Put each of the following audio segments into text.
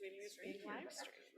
Meeting is being live streamed.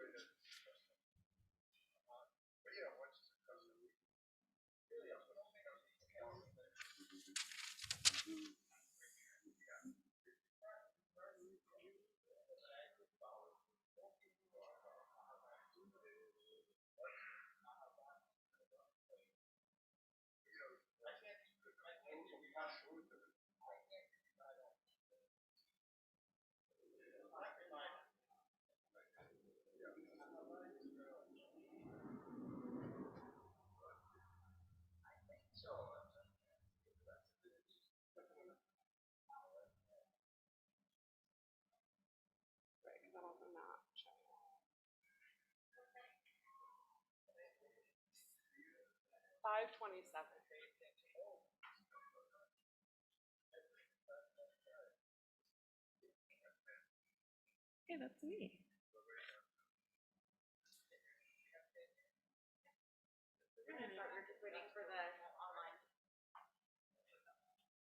Right, because I'm also not showing. 5:27. Hey, that's me.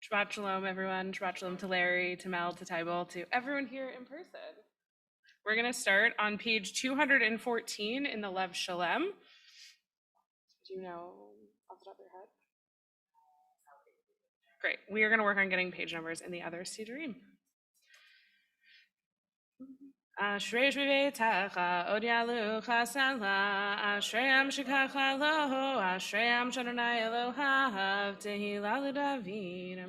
Shabbat shalom, everyone. Shabbat shalom to Larry, to Mel, to Tybal, to everyone here in person. We're going to start on page 214 in the Lev Shalem. Do you know off the top of your head? Great. We are going to work on getting page numbers in the other Sidurim. Ashrei shvivetacha od yalu chasala Ashrei shikacha lo Ashrei shadonai Elohav Tehillah David.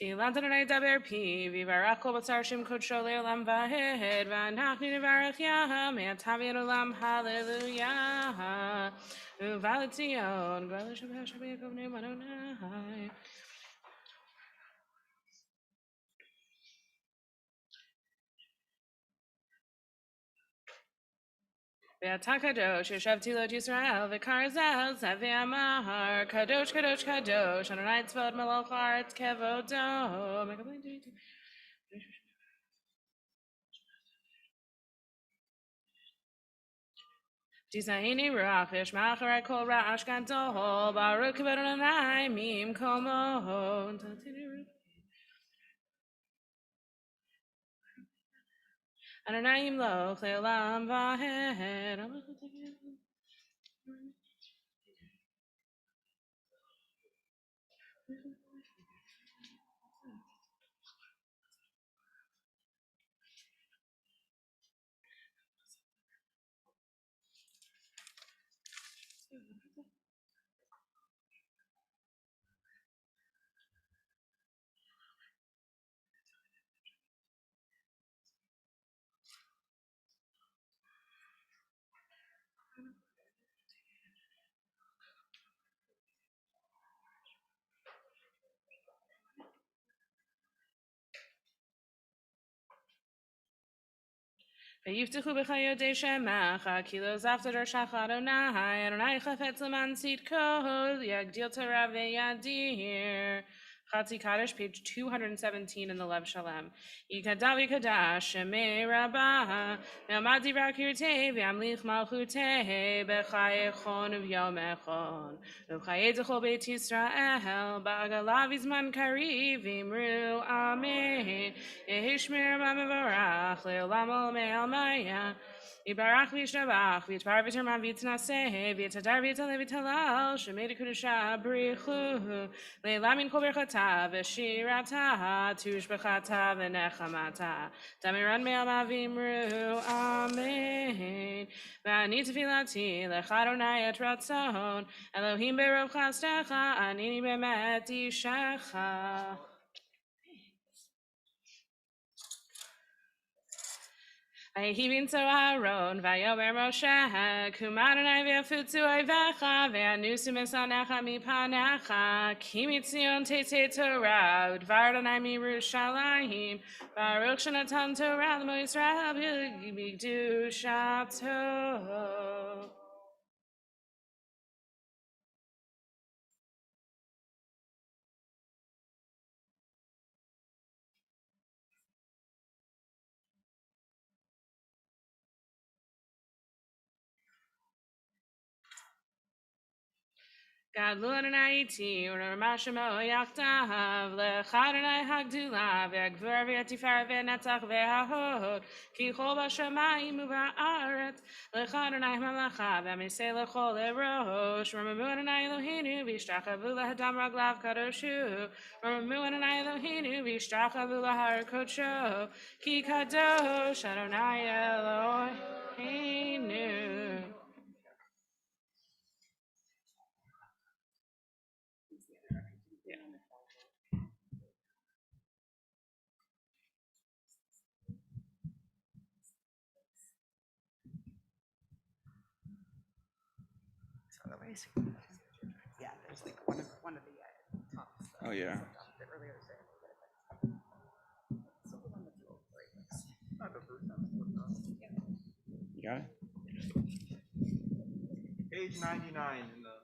Tilan Tanai Daber Pi, Vivarako Basarshim Kodsho Leolam Vahed, Vanachni Varach Yaham, Antavi Olam, Hallelujah. Uvalatzion, Gvalashab Hashabekov Nemanonai. Kadosh, Yeshav Tilot Yisrael, Vikarzel, Zaviamahar, Kadosh, Kadosh, Kadosh, on a night's filled Malach Arts, Kevodo. Disahini Ruach, Vishmachar, Kol Ra'ash Gadol, Baruch Kavadonai, Mim Komo. Ananayim Lo, Leolam Vahed. ויפתחו בחיותי שמך, כי לא עזבת דרשך אדוני, אדוני חפץ למען צדקו, יגדיל תורה וידיר. Chatzi Kaddish, page 217 in the Lev Shalem. Yikadav Yikadash, Shemei Rabbah, Me'amad Divrak Yirtei, V'amlich Malchutei, B'chai Echon V'yom Echon, V'chai Zechol Beit Yisrael, Ba'agalav Izman Kariv, V'imru Amen, Yehishmer Ba'mevarach, Le'olam Olmei Almaya, Yibarach v'yishtabach, v'yitbar v'yiterman v'yitnaseh, v'yitadar v'yitaleh v'yitalal, shemei d'kudusha b'richu, le'lamin kol berchata v'shirata, tushbechata v'nechamata, damiran me'alma v'imru, amen. V'ani tefilati lecha Adonai et ratzon, Elohim berov chastecha, anini be'met ishecha. Vayhivin so Aaron, vayomer Moshe, kumadonai v'yafutzu oivecha, v'yanusu misanecha mipanecha, ki mitzion tetzei Torah, udvar Adonai mirushalayim, baruch shenatan Torah l'mo Yisrael b'kedushato. גדלו אדוני איתי ורמה שמו יחדיו לך אדוני הגדולה והגבורה והתפארת והנצח וההוד כי כל בשמיים ובארץ לך אדוני הממלכה והמסה לכל לראש רוממו אדוני אלוהינו והשתחוו להדם רגליו קדוש הוא רוממו אדוני אלוהינו והשתחוו להר קודשו כי קדוש אדוני אלוהינו. Yeah, there's like one of the tops. Oh, yeah. The earlier day. So the one that's a little bright. You got it? Page 99 in the.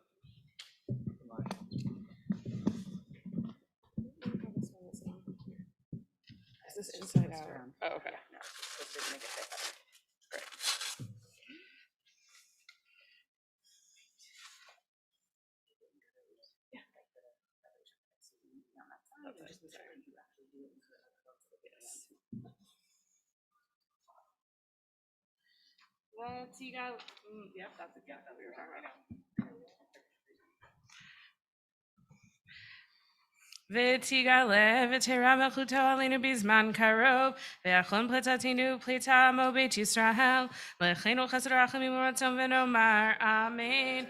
Is this inside out? Oh, okay. No, this didn't make it fit better. Great. Let's see, guys. Yep, that's exactly what we were talking about. ותגלה ותראה מלכותו עלינו בזמן קרוב, ויחלום פליטתנו פליטה עמו בית ישראל, לכנו חסד רחמים ורצון ונאמר אמן.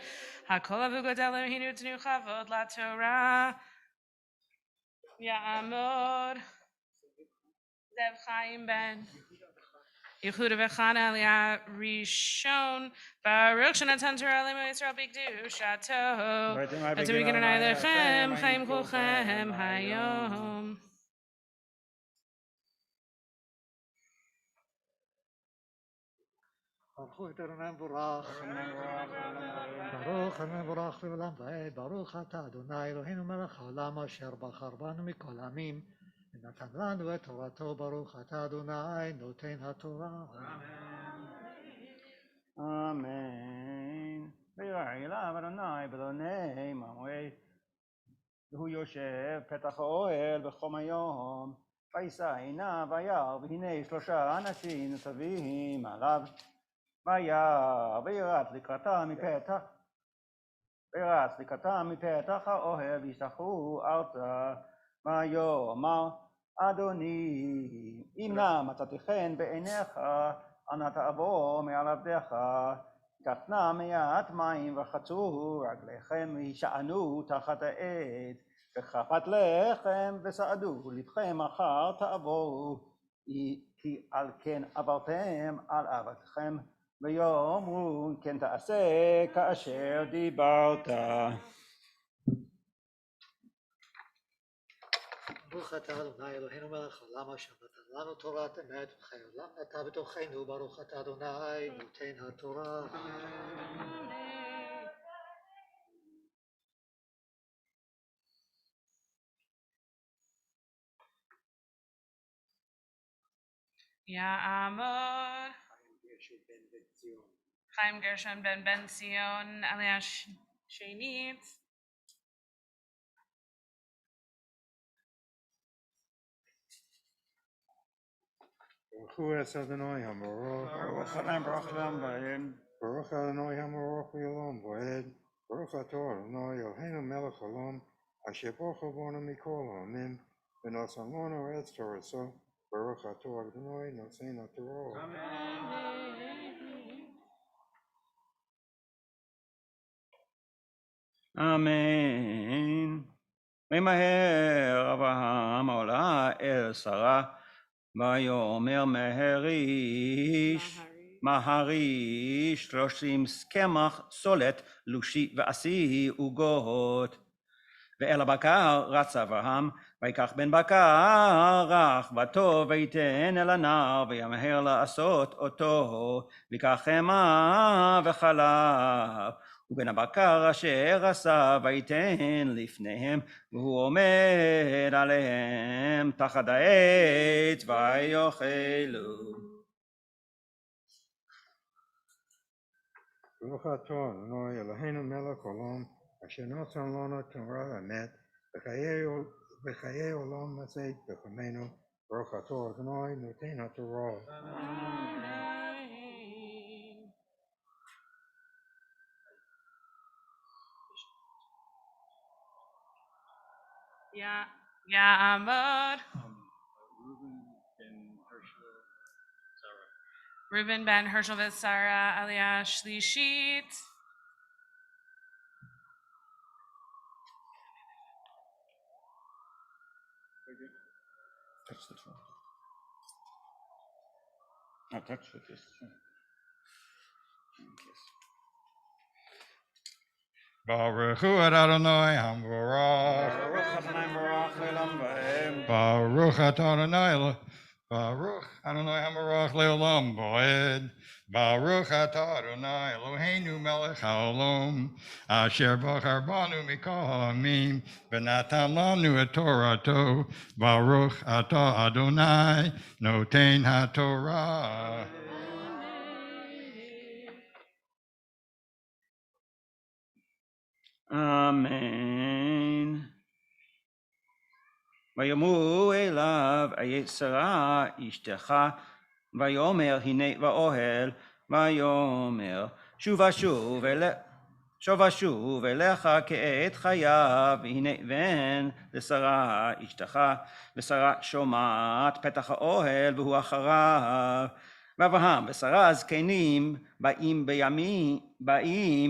הכל אבו גדול אלוהינו תנו כבוד לתורה. יעמוד זאב חיים בן ייחוד וחנה עלייה ראשון, ברוך שנתן תורה לעמו ישראל בקדושתו, אתם בגנון עליכם חיים כולכם היום. ברכו את אדוני מבורך, ברוך המבורך לעולם ועד, ברוך אתה אדוני אלוהינו מלך העולם אשר בחר בנו מכל העמים ונתן לנו את תורתו, ברוך אתה אדוני נותן התורה. אמן. וירא אליו אדוני בלוני ממועד, והוא יושב פתח האוהל בחום היום, וישא עיניו וירא, והנה 3 אנשים ניצבים עליו, וירא וירץ לקראתם מפתח האוהל, וישתחו ארצה, ויאמר אדוני אם נא מצאתי חן בעיניך אנא תעבור מעל עבדיך, קח נא מעט מים ורחצו רגליכם והישענו תחת העץ, וחפת לחם וסעדו לבכם אחר תעברו, כי על כן עברתם על עבדכם, ויאמרו כן תעשה כאשר דיברת. ברוך אתה אדוני אלוהינו מלך העולם אשר נתן לנו תורת אמת וחיי עולם נטע בתוכנו, ברוך אתה אדוני נותן התורה. יעמוד חיים גרשון בן ציון עלייה שנית. ברכו את אדוני המבורך, ברוך אדם ברוך אדם ועד, ברוך אדוני המבורך לעולם ועד, ברוך אתה אדוני אלוהינו מלך העולם אשר ברכו בנו מכל העמים ונתן לנו את תורתו, ברוך אתה אדוני נותן התורה. אמן. וימהר אברהם עולה אל שרה, ויאמר מהריש 30 קמח סולת לושי ועשי עוגות. ואל הבקר רץ אברהם, ויקח בן בקר רך וטוב ויתן אל הנער, וימהר לעשות אותו, ויקח חמאה וחלב, ובן הבקר אשר עשה ויתן לפניהם, והוא עומד עליהם תחת העץ ויאכלו. ברוך אתה אדוני אלוהינו מלך העולם אשר נותן לנו תורה אמת, בחיי עולם הזה בחמנו, ברוך אתה אדוני נותן התורה. Yeah, yeah, Amod. Reuben ben Hershelvitz Sarah alias Shlishit. Touch the Torah. No, touch with this. Baruch Hu Adonai Hamvorach. Baruch Adonai Baruch Le'olam Va'em. Baruch Adonai. Baruch Adonai Hamvorach Le'olam Va'ed. Baruch Adonai Eloheinu Melech Haolam. Asher Bachar Banu Mikol Ha'amim. V'natan Lanu Et Torato. Baruch Ata Adonai Noten HaTorah. Amen. ויאמרו אליו איית שרה אשתך ויאמר הנה באוהל ויאמר שובה שוב אליך כעת חייו והנה בן לשרה אשתך ושרה שומעת פתח האוהל והוא אחריו ואברהם ושרה זקנים באים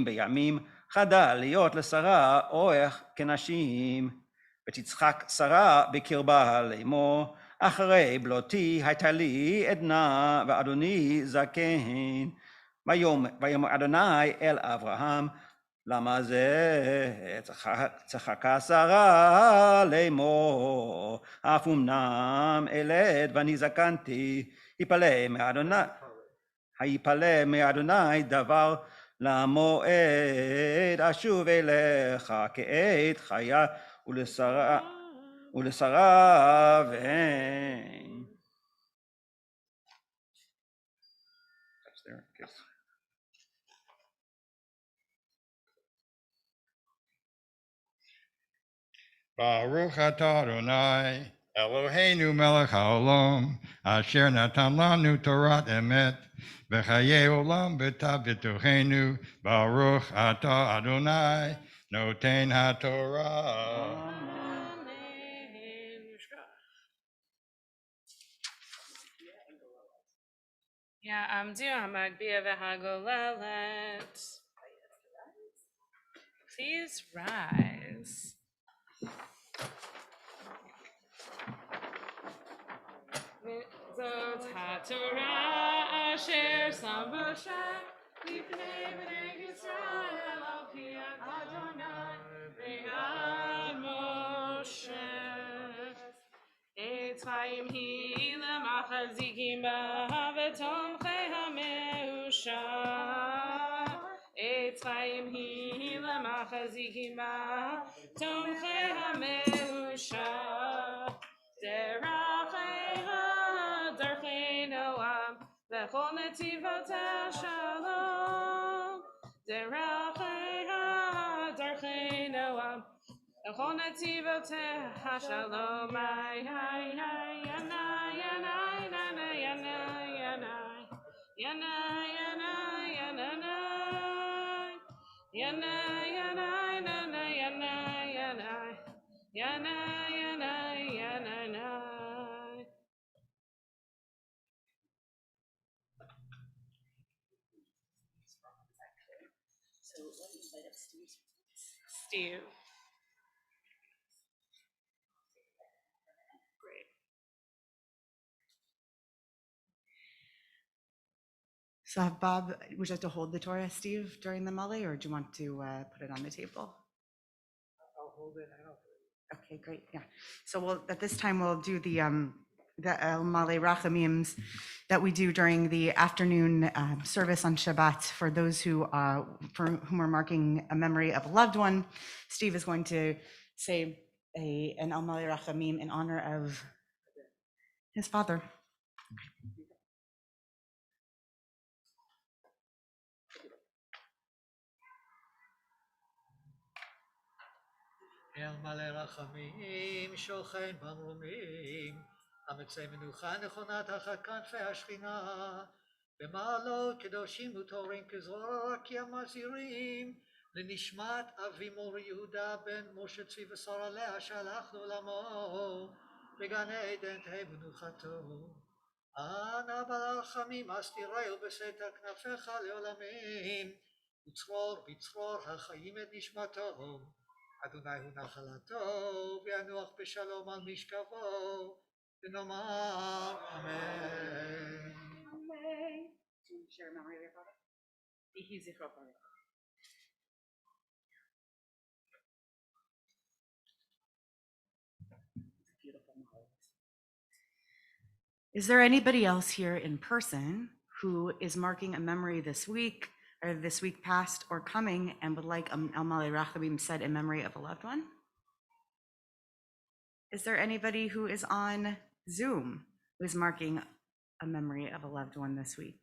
בימים חדל להיות לשרה אורך כנשים ותצחק שרה בקרבה לאמור אחרי בלותי הייתה לי עדנה ואדוני זקן ויאמר אדוני אל אברהם למה זה צחקה שרה לאמור אף אמנם אלד ואני זקנתי היפלא מאדוני דבר למועד אשוב אליך כעת חיה ולשרה והן. Baruch atah Adonai Eloheinu melech haolam asher natan lanu Torat emet v'chayei olam b'tavituchenu Baruch atah Adonai noten haTorah. Yeah, Amdu Hamagbia v'Hagolelet. Please rise. Mitzvot HaTorah asher sam b'shach lifnei b'nei Yisrael al pi Adonai ve'ad Moshe. Etzvayim hi lemachzikim ba v'tomchei ha'meusha. Etzvayim hi lemachzikim ba tomchei ha'meusha. Derachecha darchei noam v'chol netivotei shalom. Derachecha darchei noam v'chol netivotei shalom. Ay ay ay yanai yanai yanai yanai yanai yanai yanai yanai yanai yanai yanai yanai yanai yanai. So let me invite up Steve. Steve. Great. So Bob, would you like to hold the Torah, Steve, during the Mali, or do you want to put it on the table? I'll hold it. Okay, great. Yeah. So at this time we'll do the El Male Rachamims that we do during the afternoon service on Shabbat for those for whom are marking a memory of a loved one. Steve is going to say an El Male Rachamim in honor of his father. אל מלא רחמים, שוכן במרומים, המצא מנוחה נכונה תחת כנפי השכינה, במעלות קדושים וטהורים כזרוע כי המזהירים, לנשמת אבי מור יהודה בן משה צבי ושרה לאה שהלך לעולמו, בגן עדן תהא מנוחתו. אנא ברחמים אסתירהו בסתר כנפיך לעולמים, וצרור בצרור החיים את נשמתו. אדוני הוא נחלתו, וינוח בשלום על משכבו, ונאמר אמן. יהי זכרו ברוך. Is there anybody else here in person who is marking a memory this week, or this week past or coming, and would like El Malei Rachamim said in memory of a loved one? Is there anybody who is on Zoom who is marking a memory of a loved one this week?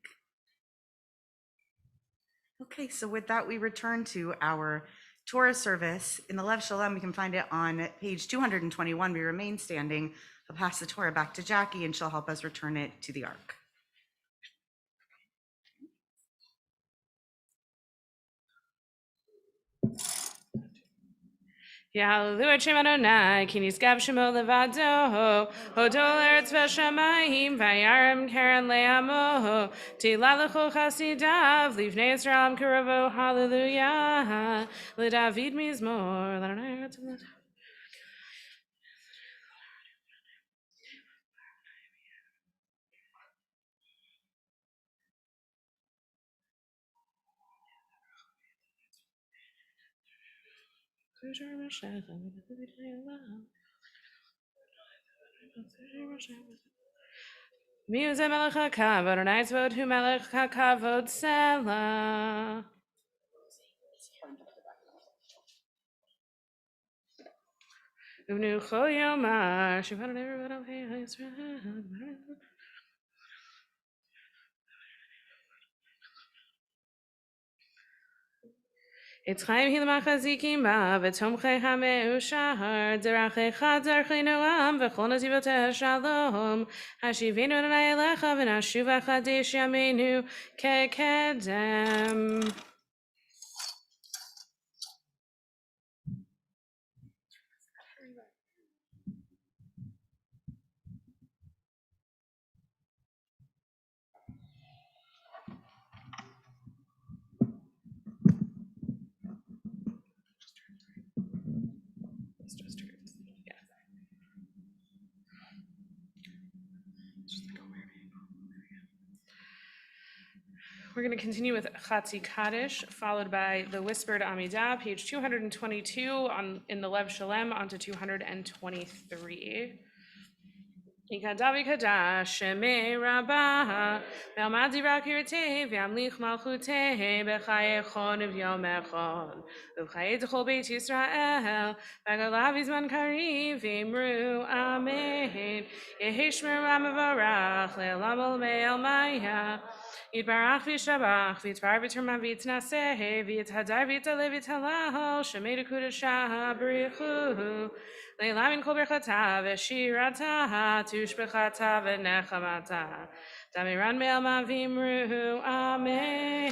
Okay, so with that, we return to our Torah service. In the Lev Shalom, we can find it on page 221. We remain standing. I'll pass the Torah back to Jackie, and she'll help us return it to the Ark. Yahelu et Shem Adonai, ki niskab shemo levado, hodol eretz v'shamayim, vayarem keren le'amo, tilalechu chasidav, livnei Yisrael karovo, hallelujah, leDavid mizmor, l'Adonai eretz v'shamayim. Minha melech hakavod, Adonai tzvot hu melech hakavod selah. Uvnu chol yomar, shivad everyone of Israel. It's Chaim Hilmachazikim ba v'tomchei hameushar derachecha derechei noam v'chol nativoteh shalom hashivenu Adonai elecha v'nashuv achadesh yameinu kekedem. We're going to continue with Chatzi Kaddish, followed by the Whispered Amidah, page 222 in the Lev Shalem, onto 223. Ikadavi kadash shemei rabbah ve'amad dirak yirteh ve'amlich malchuteh b'chaye chon v'yom echon v'chaye t'chol beit Yisrael v'agalav izman karim v'imru amen yehi shmer ramavarach le'elam olmei Minha Yitbarach v'yishabach v'yitvar v'terma v'yitnaseh v'yithadar v'yitaleh v'yitalal shemei d'kudashah b'richu Leilamin kol berchata v'shirata tushbechata v'nechamata Damiran me'alma v'imru amen.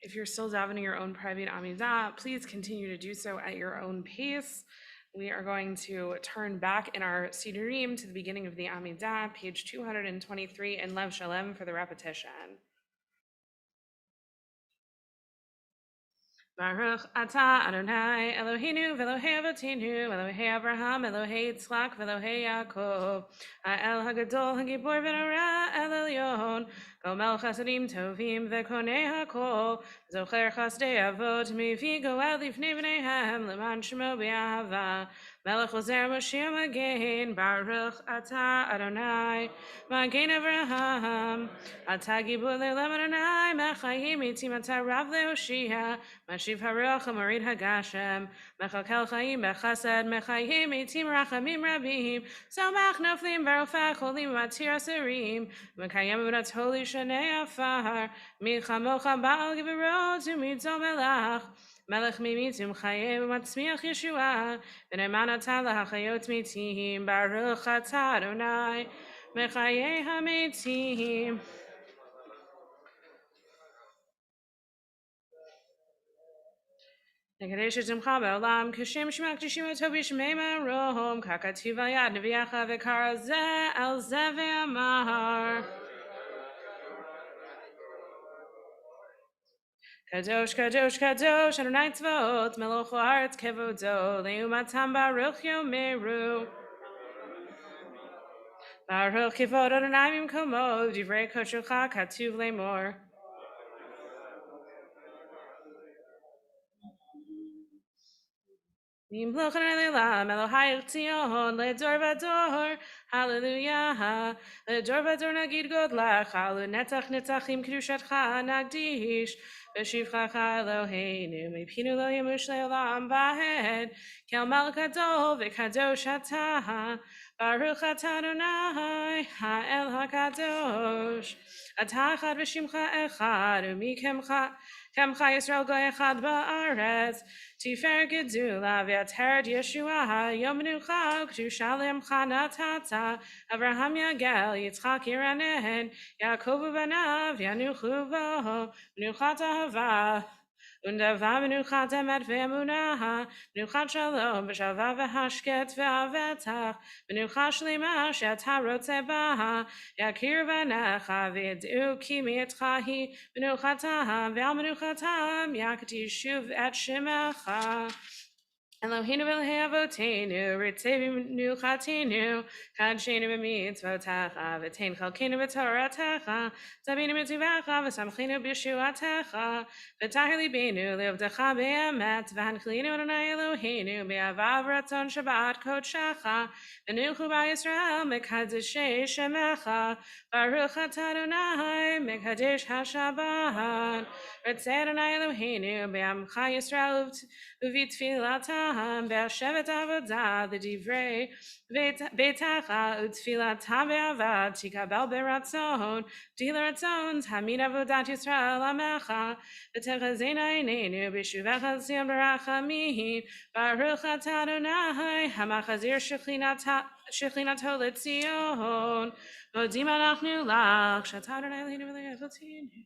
If you're still davening your own private Amidah, please continue to do so at your own pace. We are going to turn back in our Sidurim to the beginning of the Amidah, page 223 in Lev Shalem for the repetition. Baruch atah Adonai Eloheinu v'Elohei Avotinu Elohei Abraham Elohei Yitzchak v'Elohei Yaakov Ha'el Hagadol Hagibor v'Nora El Elyon Gomel Chasadim Tovim v'Konei Hakol Zocher Chasdei Avot Mivi Goel Lifnei B'neihem Leman Shemo B'Ahava Melech Ozer Moshiach Magen Baruch atah Adonai Magen Avraham Atah Gibor Le'olam Adonai Mechayim Itim Atah Rav Le'Oshia Mashiv Haruach Hamorid Hagashem, Mechakel Chaim Bechased, Mechayim Eitim Rachamim Rabim, Samach Noflim Barofach Holim Matir Aserim, Mekayem Udat Holy Shanei Afar, Milchamocha Baal Giverot Umitzom Melach, Melech Mimitzum Chayim Matzmiach Yeshua, V'neman Atah Lahachayot Mitim, Baruch Atah Adonai, Mechayei HaMeitim. Nekadesh Zimcha Ba'olam Kashem Shemak Tishima Tobi Shmeima Rohom Kakativ Yad Neviacha V'Kara Zeh El Zeh Ve'amar Kadosh Kadosh Kadosh Adonai Tzvaot Melech Haaretz Kevodo Leumatam Baruch Yomeru Baruch Kivod Adonai Mimkomo Divrei Koshucha Katuv Lemor Nimloch Elolam Elohai Tzion Ledor Vador Hallelujah Ledor Vador Nagid Godlach Halu Netach Netachim Kedushatcha Nagdish V'Shivcha Eloheinu Mepinu Lo Yemush Leolam Vahed Kel Malkadol V'Kadosh Atah Baruch Atah Adonai Ha'el HaKadosh Atah Echad V'Shimcha Echad U'Mikemcha Kemcha Yisrael Goy Echad Ba'aretz Tifer Gedula V'Ateret Yeshua Yom Menucha Kedusha Le'Amcha Natata Avraham Yagel Yitzchak Yiranen Yaakov Banav Yanuchu Bo Menuchat Ahava Undava Menuchat Emet Ve'emunah Menuchat Shalom V'Shalva V'Hashket V'Avetach Menuchat Shlema She'ata Rotze Baha Yakir V'Necha V'Yidu Ki Mi'etchahi Menuchatam Ve'al Menuchatam Yakati Shuv Et Shemecha Eloheinu Elohei Avotenu, Ritzei Nuchatinu, Kadshenu B'mitzvotecha, V'tein Chalkenu B'toratecha, Zabinu B'tuvecha, V'samchenu B'yeshuatecha, V'tahir Libenu, Le'ovdecha Be'emet, V'hanchlinu Adonai Eloheinu, Be'avav Ratzon Shabbat Kodshecha, V'nuchu B'Yisrael, Mekadeshei Shemecha, Baruch Atah Adonai, Mekadesh HaShabbat, Ritzei Adonai Eloheinu, Be'amcha Yisrael, Uvitfilatam be'ashevet avodah l'divrei beitacha utfilatam be'avad tikabel beratzon dilaratzon tamid avodat Yisrael amecha v'techazena einenu b'shuvecha zion barachamim baruch atah Adonai hamachazir shechlinato l'tzion modim anachnu lach shatah Adonai Eloheinu v'le'avotinu.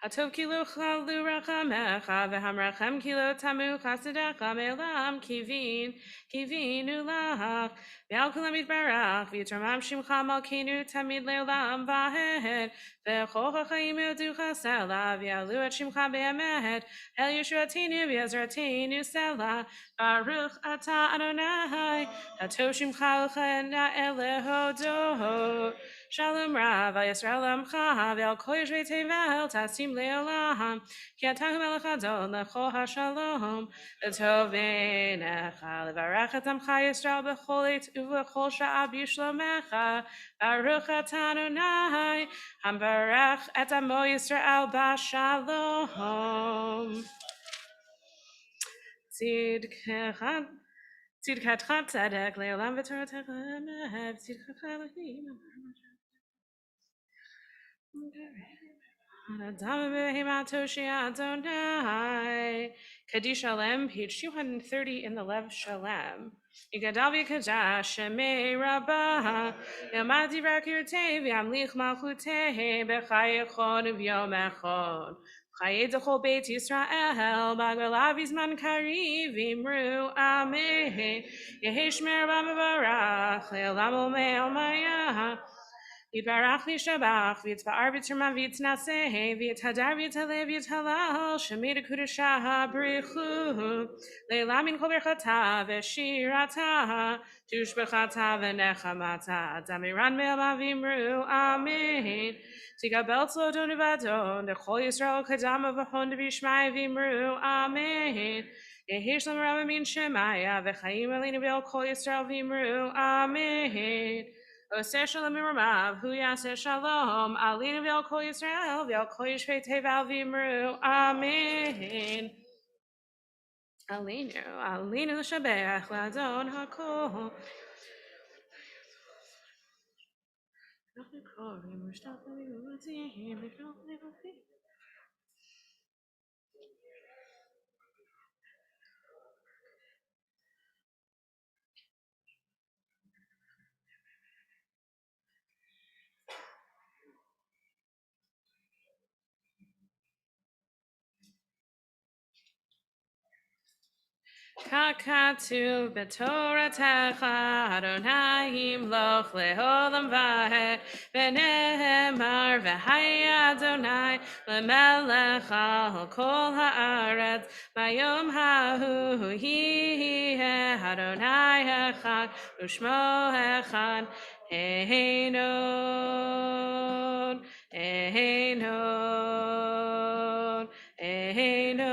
Atov kilo chalu rachamecha v'hamrachem kilo tamu chasedecha me'olam kivinu lach v'al kulam yitbarach v'yitramam shimcha malkeinu tamid le'olam vahed v'chocha chaim yoducha sela v'yalu et shimcha be'emet el yeshuatinu v'yezratinu sela baruch atah Adonai atov shimcha u'chena elehodo Shalom Rav, Yisrael Amcha, Ve'al Kol Yeshvei Tevel, Tasim Le'olam, Ki Atahu Melech Adon, Lecho HaShalom, Tov Beinecha, Levarech et Amcha Yisrael B'chol Eit U'v'chol Sha'ah B'Yishlomecha, Baruch Atah Adonai, Hambarech et Amo Yisrael B'Shalom. Tzidkatcha Tzedek, Le'olam V'Toratecha Emet, Tzidkatcha Elohim, Kaddish Shalem, page 230 in the Lev Shalem. יגדל ויקדש שמי רבה, ילמד דברי קירותיי וימליך מלכותי בחייכון וביום אחד. חיי דכל בית ישראל, בגולה בזמן קריב, אמרו אמן. יהי שמר במברך, לעולם ולעולמיה. יתברך וישתבח, ויתפאר ויתרומם ויתנשא, ויתהדר ויתהלל ויתהלל, שמי דקודשה בריחו, לעילא מן כל ברכתה ושירתה, תושבחתה ונחמתה, דמירן מעלמא ואמרו אמן. תקבל צלותון ובדון, דכל ישראל קדמה והון דבישמעי ואמרו אמן. יהי שלום רב מן שמיה, וחיים עלינו ועל כל ישראל ואמרו אמן. עושה שלום מרמיו, הוא יעשה שלום, עלינו ועל כל ישראל ועל כל יושבי תבל ואמרו אמן. עלינו לשבח לאדון הכל. אנחנו קוראים ושתפים ומציעים לפנות לבבים. ככתוב בתורתך, אדוני ימלוך לעולם ועד, ונאמר והיה אדוני למלך על כל הארץ, ביום ההוא יהיה אדוני אחד ושמו אחד, הינון, הינון, הינון.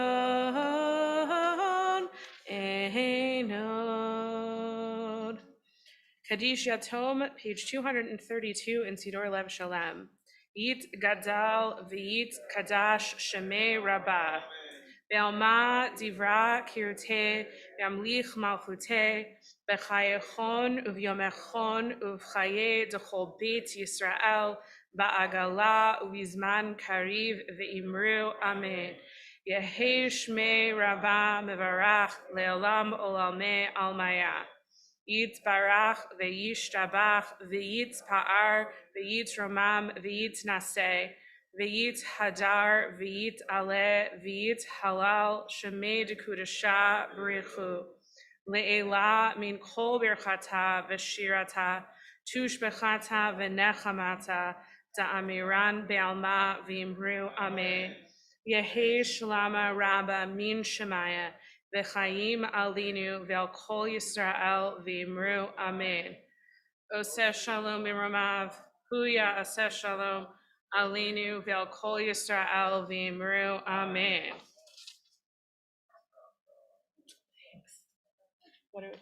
Kaddish Yatom, page 232 in Sidor Lev Shalem. Yit Gadal V'yit Kadash Shemei Rabbah. Be'alma Divra Kirte Yamlich Malchute B'chayechon Uvyomechon Uvchaye Dechol Beit Yisrael Ba'agala Uvizman Kariv V'imru Amen. Yehei Shmei Rabbah Mevarach Le'olam Olameh Almaya. Yitbarach v'yishtabach v'yitpa'ar v'yitromam v'yitnaseh v'yithadar v'yit'aleh v'yithalal shemei dekudasha b'richu le'ela min kol birchata v'shirata tushbechata v'nechamata da'amiran be'alma v'imru amen. Yehei shlama rabba min shemaya v'chaim alinu ve'al kol Yisrael v'imru amen. Oseh shalom miramav, huya oseh shalom alinu ve'al kol Yisrael v'imru amen. Thanks. What are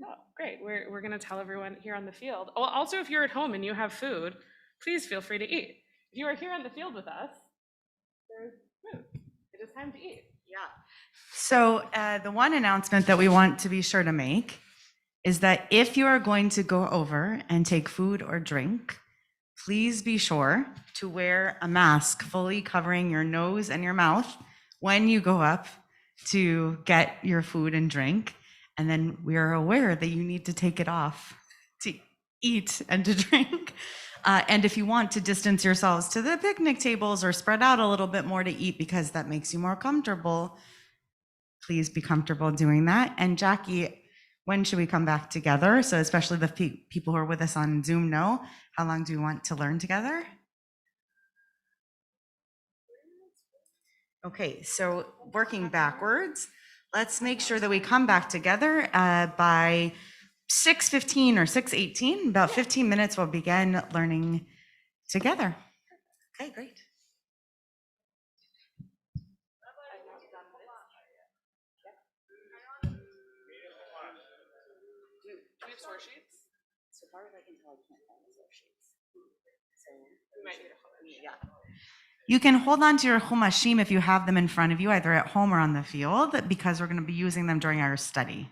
Oh, great. We're going to tell everyone here on the field. Oh, also, if you're at home and you have food, please feel free to eat. If you are here on the field with us, there's food. It is time to eat. So the one announcement that we want to be sure to make is that if you are going to go over and take food or drink, please be sure to wear a mask fully covering your nose and your mouth when you go up to get your food and drink. And then we are aware that you need to take it off to eat and to drink. And if you want to distance yourselves to the picnic tables or spread out a little bit more to eat because that makes you more comfortable, please be comfortable doing that. And Jackie, when should we come back together? So especially the people who are with us on Zoom know, how long do you want to learn together? Okay, so working backwards, let's make sure that we come back together by 6:15 or 6:18. About 15 minutes, we'll begin learning together. Okay, great. Do we have source sheets? So far as I can tell, I can't find the source sheets. So We might need a chumash. yeah. You can hold on to your chumashim if you have them in front of you, either at home or on the field, because we're going to be using them during our study.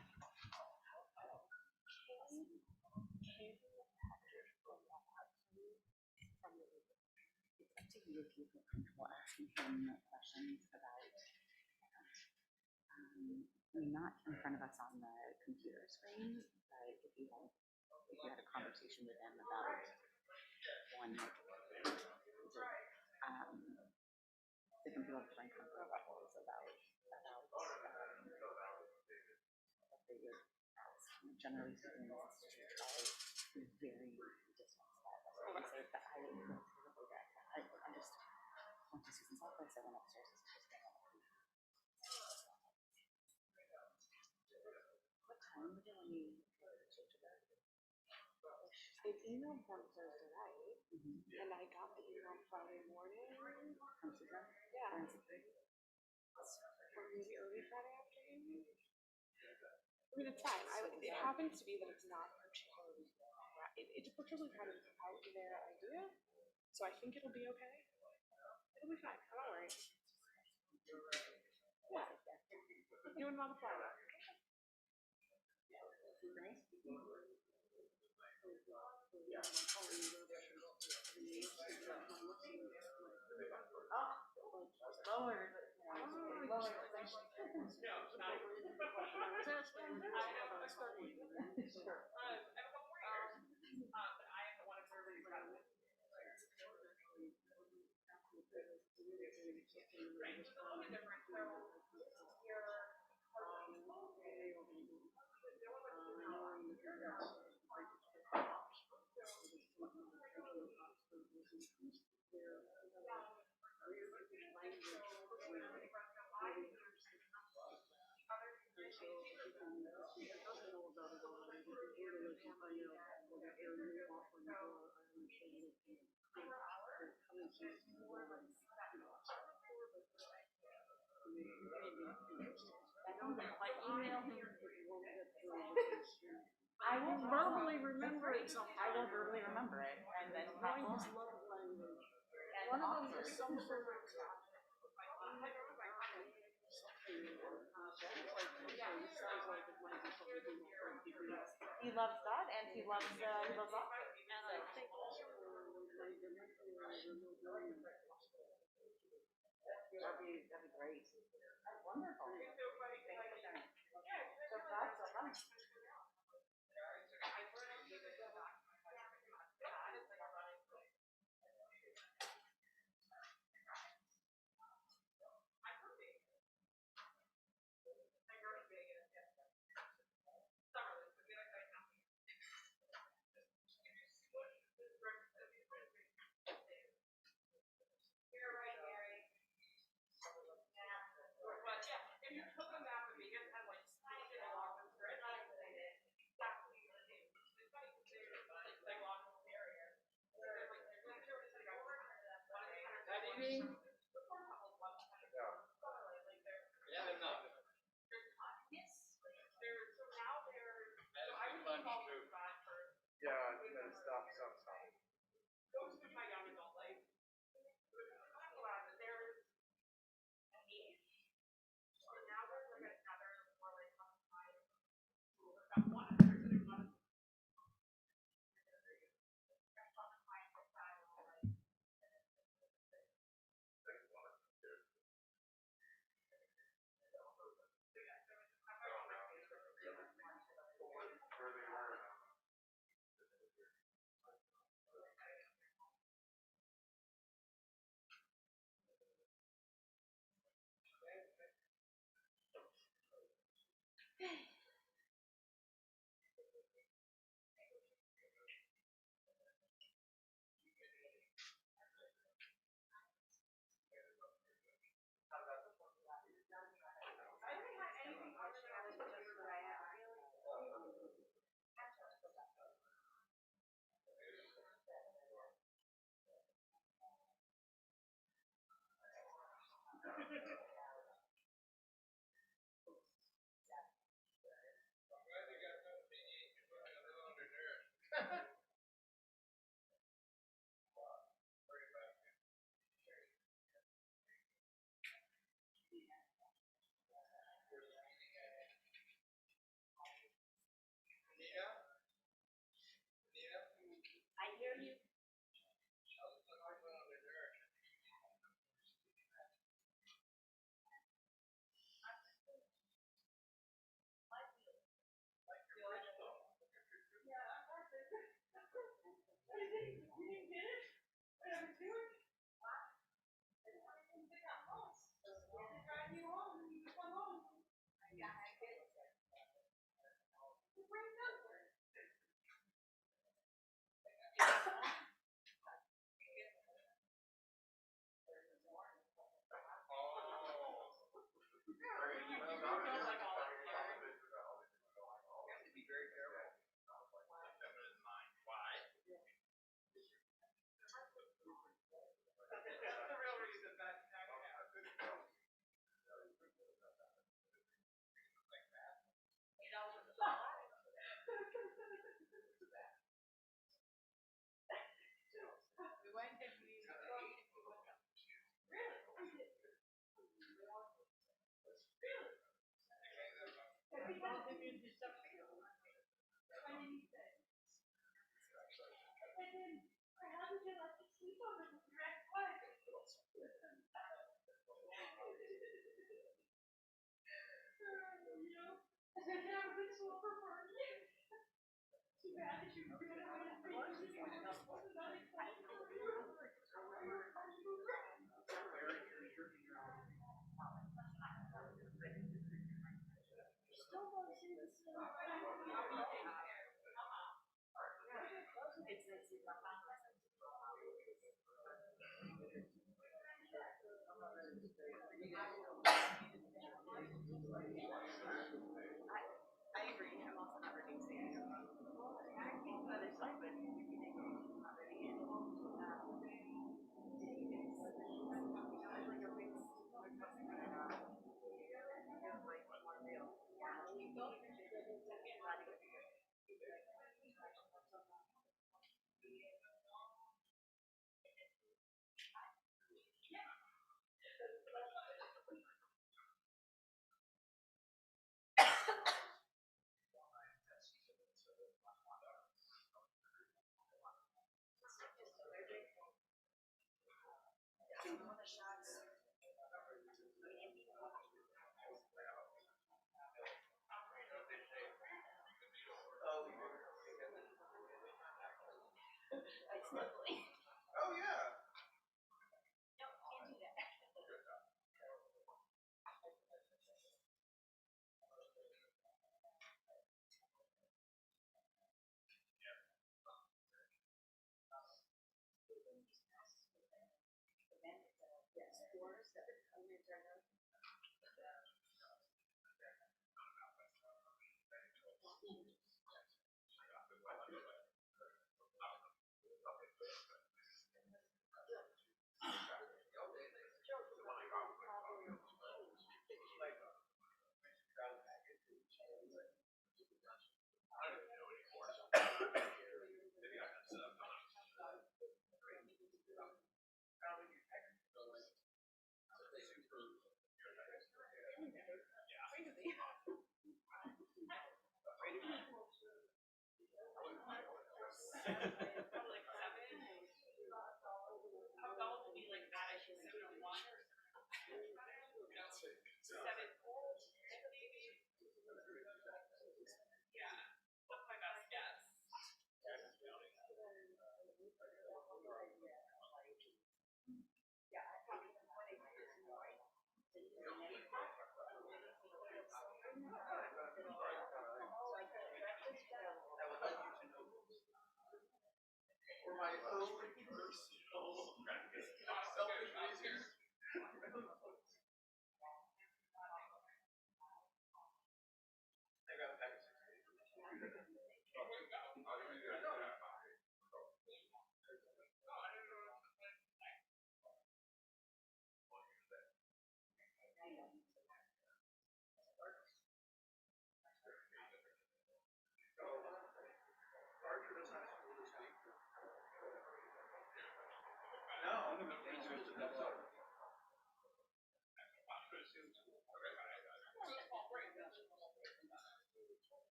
It's up to you if you feel comfortable asking him questions about I mean, not in front of us on the computer screen, but if you had a conversation with them about one, like, different people have different comfort levels about what they would ask. Generally speaking, this is very distant. I would say that I just went to Susan's office. I went upstairs. What time was it when you I emailed them Thursday night, and I got the email Friday morning. from Susan? Yeah. Or maybe early Friday afternoon. I mean, it's fine. It happens to be that it's not particularly, it's particularly kind of out their idea, so I think it'll be okay. It'll be fine. I'm not worried. Yeah. You wouldn't want to fly that. I will verbally remember it. I will verbally remember it, and then one of them is some sort of. He loves that, and he loves opera. And I think that'd be great. Wonderful. So that's fun. Yeah, and then stop sometime.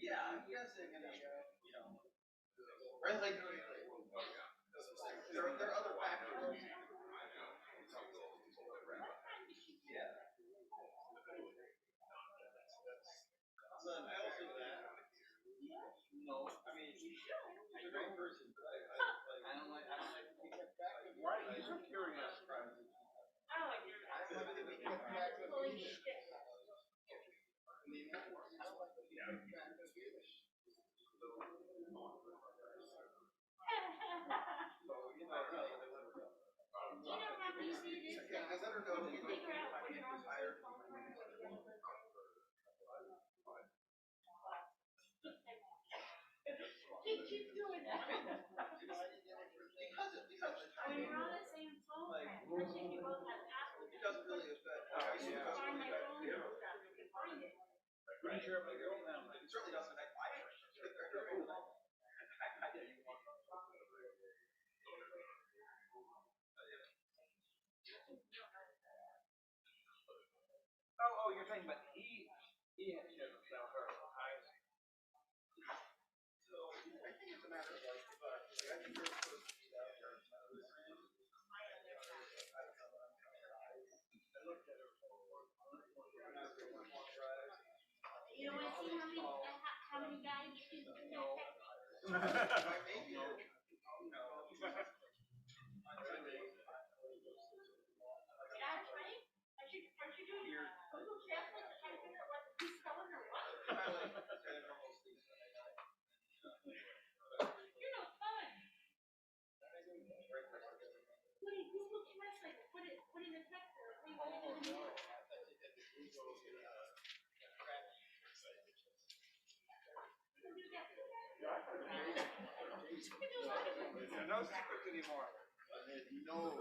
Yeah, I'm guessing. Oh, you're talking about he had to tell her. No secrets anymore. There's no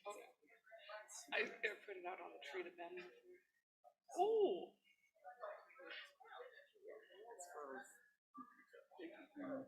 Okay. I gotta put it out on the tree to bend. Oh. I think I'm good.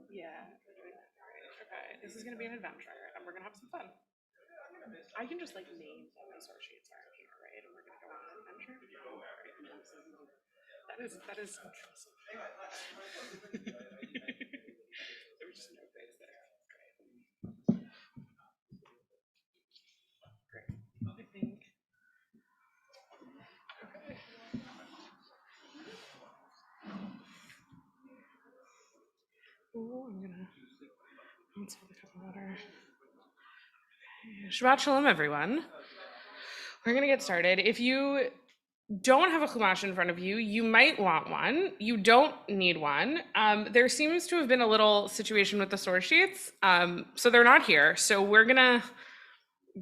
Yeah. Okay. This is gonna be an adventure, and we're gonna have some fun. I can just like name all my source sheets around here, right? And we're gonna go on an adventure. That is impressive. There was just no face there. Great. I think. Okay. Oh, I'm gonna. Let's have a cup of water. Shabbat shalom, everyone. We're gonna get started. If you don't have a chumash in front of you, you might want one. You don't need one. There seems to have been a little situation with the source sheets, so they're not here. So we're gonna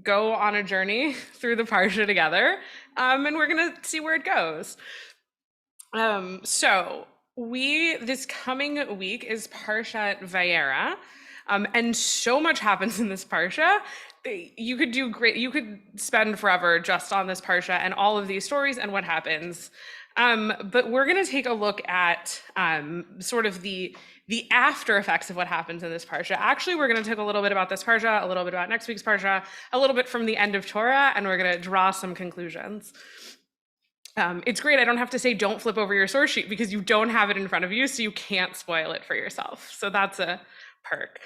go on a journey through the parsha together, and we're gonna see where it goes. So this coming week is Parshat Vayera, and so much happens in this parsha. You could do great. You could spend forever just on this parsha and all of these stories and what happens. But we're going to take a look at sort of the after effects of what happens in this parsha. Actually, we're going to talk a little bit about this parsha, a little bit about next week's parsha, a little bit from the end of Torah, and we're going to draw some conclusions. It's great. I don't have to say don't flip over your source sheet because you don't have it in front of you, so you can't spoil it for yourself. So that's a perk.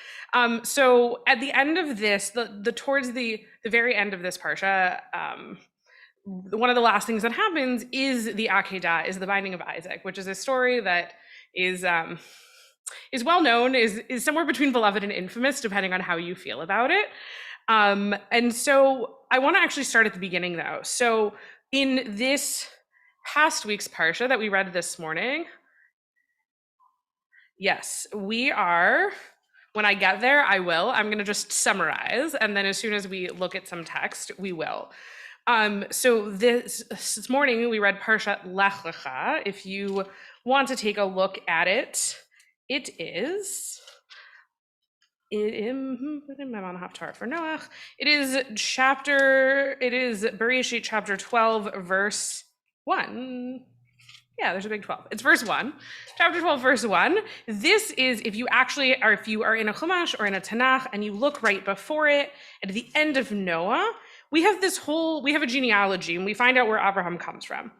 So at the end of this, towards the very end of this parsha, one of the last things that happens is the Akedah, is the binding of Isaac, which is a story that is well known, is somewhere between beloved and infamous, depending on how you feel about it. And so I want to actually start at the beginning though. So in this past week's parsha that we read this morning, yes, we are, when I get there, I will. I'm going to just summarize. And then as soon as we look at some text, we will. So this morning we read Parshat Lech Lecha. If you want to take a look at it, it is I'm on Haftarah for Noach. It is Bereshit chapter 12, verse 1. Yeah, there's a big 12. It's verse 1. Chapter 12, verse 1. This is if you are in a Chumash or in a Tanakh and you look right before it, at the end of Noah, we have a genealogy and we find out where Abraham comes from.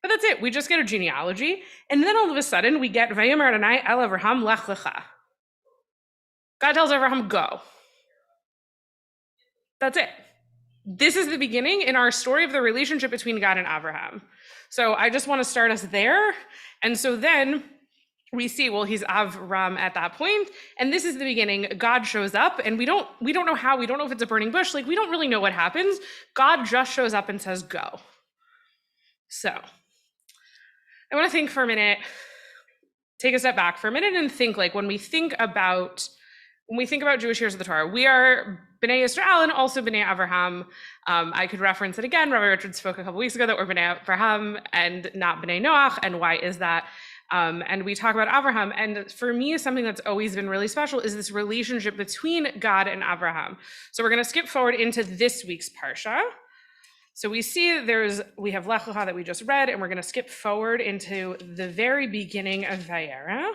But that's it. We just get a genealogy. And then all of a sudden we get Vayomer Adonai el Avraham lech lecha. God tells Abraham, go. That's it. This is the beginning in our story of the relationship between God and Abraham. So I just want to start us there. And so then we see, well, he's Avram at that point, and this is the beginning. God shows up, and we don't know how. We don't know if it's a burning bush. Like, we don't really know what happens. God just shows up and says, go. So I want to think for a minute, take a step back for a minute and think, like, when we think about Jewish hearers of the Torah, we are Bnei Yisrael and also Bnei Avraham. I could reference it again. Rabbi Richard spoke a couple weeks ago that we're Bnei Avraham and not Bnei Noach, and why is that? And we talk about Avraham, and for me, something that's always been really special is this relationship between God and Avraham. So we're going to skip forward into this week's parsha. So we see we have Lech Lecha that we just read, and we're going to skip forward into the very beginning of Vayera.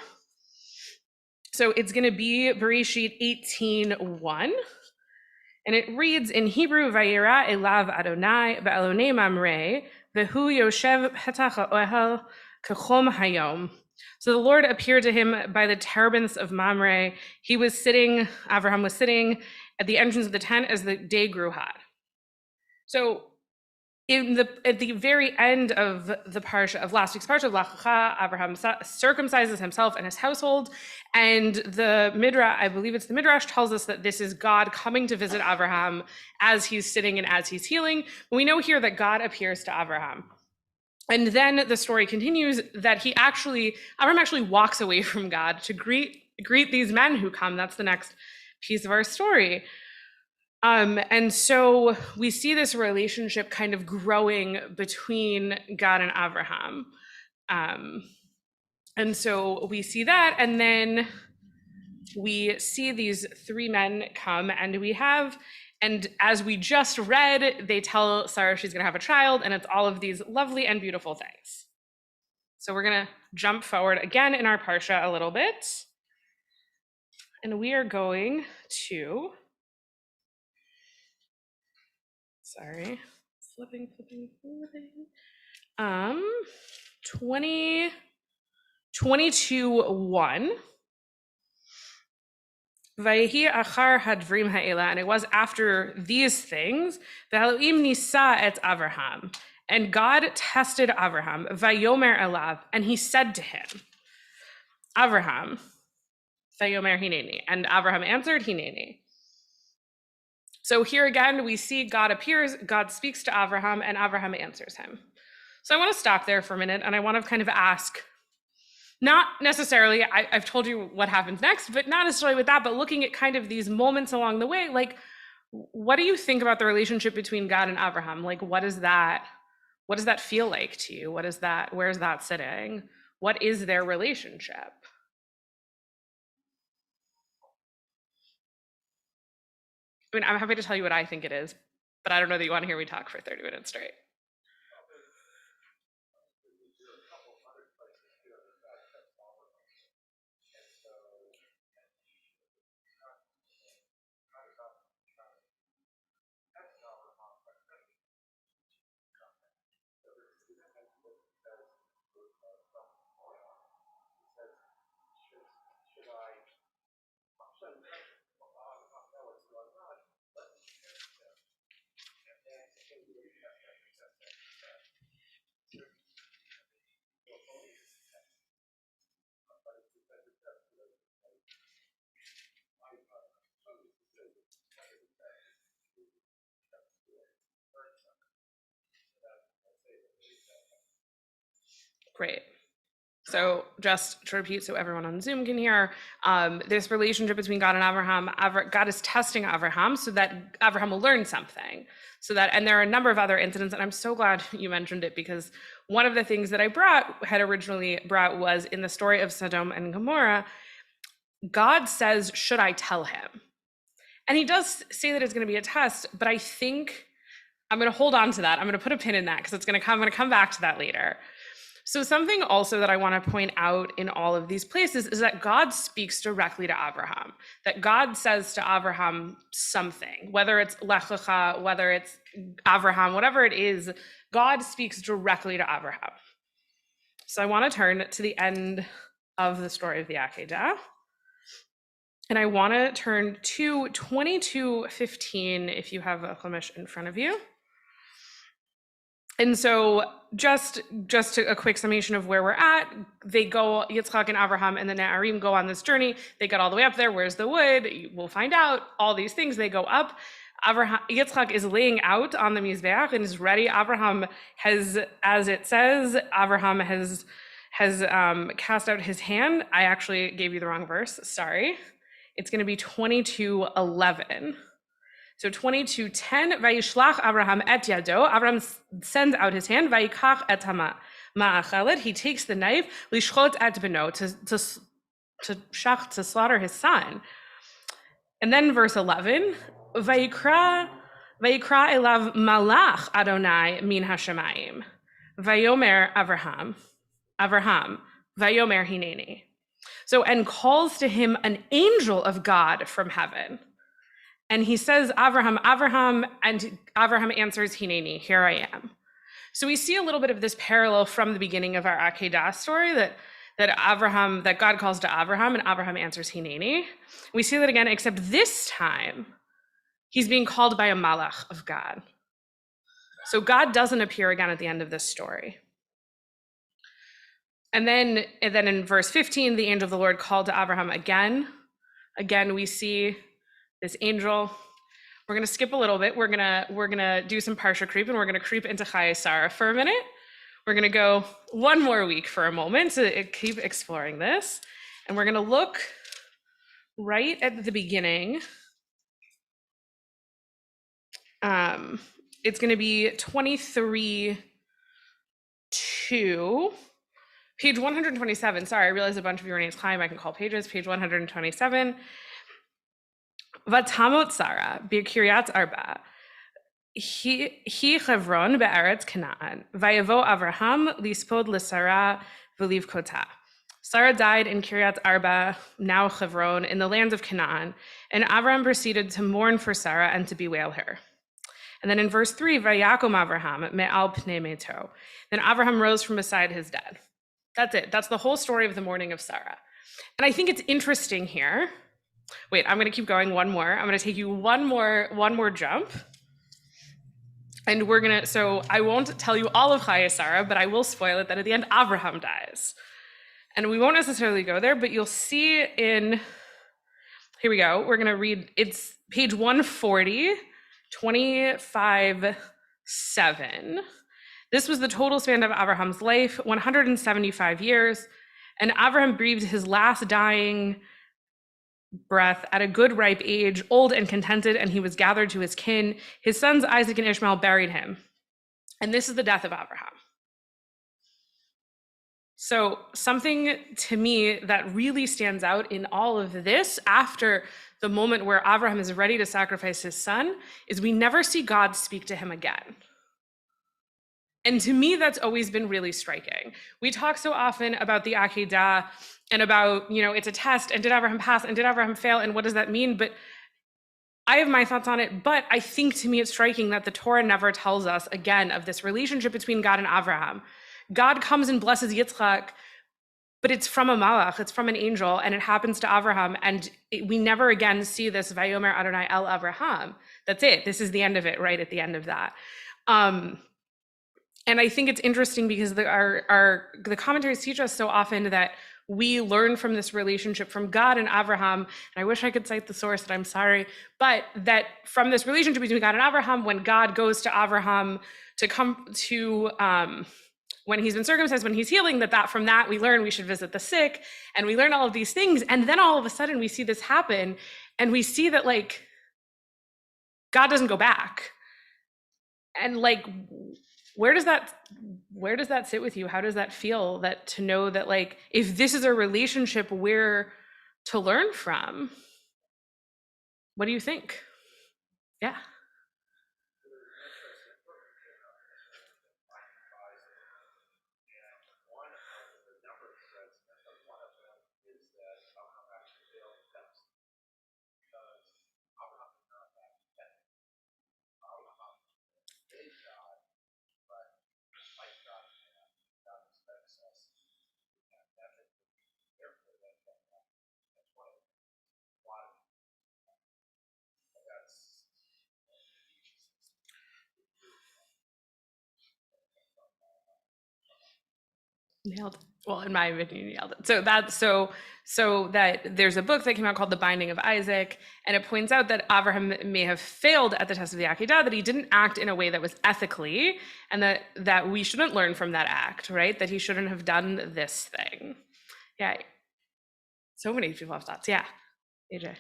So it's going to be Bereshit 18:1. And it reads in Hebrew, Vayera elav Adonai ba'alonei mamre, v'hu yoshev petach ha'ohel kechom hayom. So the Lord appeared to him by the terebinths of Mamre. Avraham was sitting at the entrance of the tent as the day grew hot. So at the very end of the parsha of last week's parsha of Lech Lecha, Abraham circumcises himself and his household, and the Midrash tells us that this is God coming to visit Abraham as he's sitting and as he's healing. We know here that God appears to Abraham. And then the story continues that Abraham actually walks away from God to greet these men who come. That's the next piece of our story. And so we see this relationship kind of growing between God and Abraham. And so we see that, and then we see these three men come, and as we just read, they tell Sarah she's gonna have a child, and it's all of these lovely and beautiful things. So we're gonna jump forward again in our parsha a little bit, and we are going to, sorry, flipping. 22:1. Vayehi achar hadvrim ha'ela, and it was after these things, v'Elohim nisa et Avraham, and God tested Avraham, vayomer elav, and he said to him, Avraham, vayomer hineni, and Avraham answered, hineni. So here again, we see God appears, God speaks to Avraham, and Avraham answers him. So I want to stop there for a minute, and I want to kind of ask, not necessarily, I've told you what happens next, but not necessarily with that, but looking at kind of these moments along the way, like, what do you think about the relationship between God and Avraham? Like, what does that feel like to you? Where's that sitting? What is their relationship? I mean, I'm happy to tell you what I think it is, but I don't know that you want to hear me talk for 30 minutes straight. Great. So just to repeat so everyone on Zoom can hear, this relationship between God and Abraham, God is testing Abraham so that Abraham will learn something. So that, and there are a number of other incidents, and I'm so glad you mentioned it, because one of the things that I had originally brought was in the story of Sodom and Gomorrah, God says, should I tell him? And he does say that it's going to be a test, but I think I'm going to hold on to that. I'm going to put a pin in that because I'm going to come back to that later. So something also that I want to point out in all of these places is that God speaks directly to Abraham, that God says to Abraham something, whether it's Lech Lecha, whether it's Abraham, whatever it is, God speaks directly to Abraham. So I want to turn to the end of the story of the Akedah. And I want to turn to 22:15 if you have a Chumash in front of you. And so just a quick summation of where we're at. They go, Yitzchak and Abraham and the Na'arim go on this journey. They get all the way up there. Where's the wood? We'll find out. All these things. They go up. Yitzchak is laying out on the Mizbeach and is ready. Abraham has, as it says, Abraham has cast out his hand. I actually gave you the wrong verse. Sorry. It's going to be 22:11. So 22:10, Vayishlach Abraham et yado. Abraham sends out his hand. Vayikach et ma'achelet. He takes the knife. Lishchot et beno, to slaughter his son. And then verse 11, Vayikra elav malach Adonai min hashemayim. Vayomer Abraham, Vayomer hineni. So, and calls to him an angel of God from heaven. And he says, Abraham, and Abraham answers, Hineni, here I am. So we see a little bit of this parallel from the beginning of our Akedah story, that God calls to Abraham and Abraham answers, Hineni. We see that again, except this time, he's being called by a malach of God. So God doesn't appear again at the end of this story. And then in verse 15, the angel of the Lord called to Abraham again. Again, we see this angel. We're going to skip a little bit. We're going to do some parsha creep, and we're going to creep into Chayei Sarah for a minute. We're going to go one more week for a moment to keep exploring this. And we're going to look right at the beginning. It's going to be 23:2. Page 127. Sorry, I realize a bunch of you are in time. I can call pages. Page 127. Vatamot Sarah b'Kiryat Arba. He Chevron be'eretz Canaan. Vayavo Avraham lispod l'Sarah v'livkota. Sarah died in Kiryat Arba, now Chevron, in the lands of Canaan, and Avraham proceeded to mourn for Sarah and to bewail her. And then in verse 3, Vayakom Avraham me'al pnei meto. Then Avraham rose from beside his dead. That's it. That's the whole story of the mourning of Sarah. And I think it's interesting here. Wait, I'm going to keep going one more. I'm going to take you one more jump. And so I won't tell you all of Chayei Sarah, but I will spoil it that at the end, Avraham dies. And we won't necessarily go there, but you'll see here we go. We're going to read, it's page 140, 25:7. This was the total span of Abraham's life, 175 years. And Abraham breathed his last dying breath at a good ripe age, old and contented, and he was gathered to his kin. His sons Isaac and Ishmael buried him. And this is the death of Abraham. So something to me that really stands out in all of this, after the moment where Abraham is ready to sacrifice his son, is we never see God speak to him again. And to me, that's always been really striking. We talk so often about the Akedah and about, it's a test, and did Abraham pass, and did Abraham fail, and what does that mean? But I have my thoughts on it, but I think to me it's striking that the Torah never tells us, again, of this relationship between God and Abraham. God comes and blesses Yitzchak, but it's from a malach, it's from an angel, and it happens to Abraham, and we never again see this Vayomer Adonai el Abraham. That's it. This is the end of it, right at the end of that. And I think it's interesting because the commentaries teach us so often that we learn from this relationship from God and Abraham, and I wish I could cite the source, and I'm sorry, but that from this relationship between God and Abraham, when God goes to Abraham to come to when he's been circumcised, when he's healing, that from that we learn we should visit the sick, and we learn all of these things. And then all of a sudden we see this happen, and we see that like God doesn't go back. And like, where does that sit with you? How does that feel, that to know that like, if this is a relationship we're to learn from? What do you think? Yeah. Nailed it. Well, in my opinion, you nailed it. So that there's a book that came out called The Binding of Isaac, and it points out that Abraham may have failed at the test of the Akedah, that he didn't act in a way that was ethically, and that we shouldn't learn from that act, right? That he shouldn't have done this thing. Yeah. So many people have thoughts. Yeah. AJ.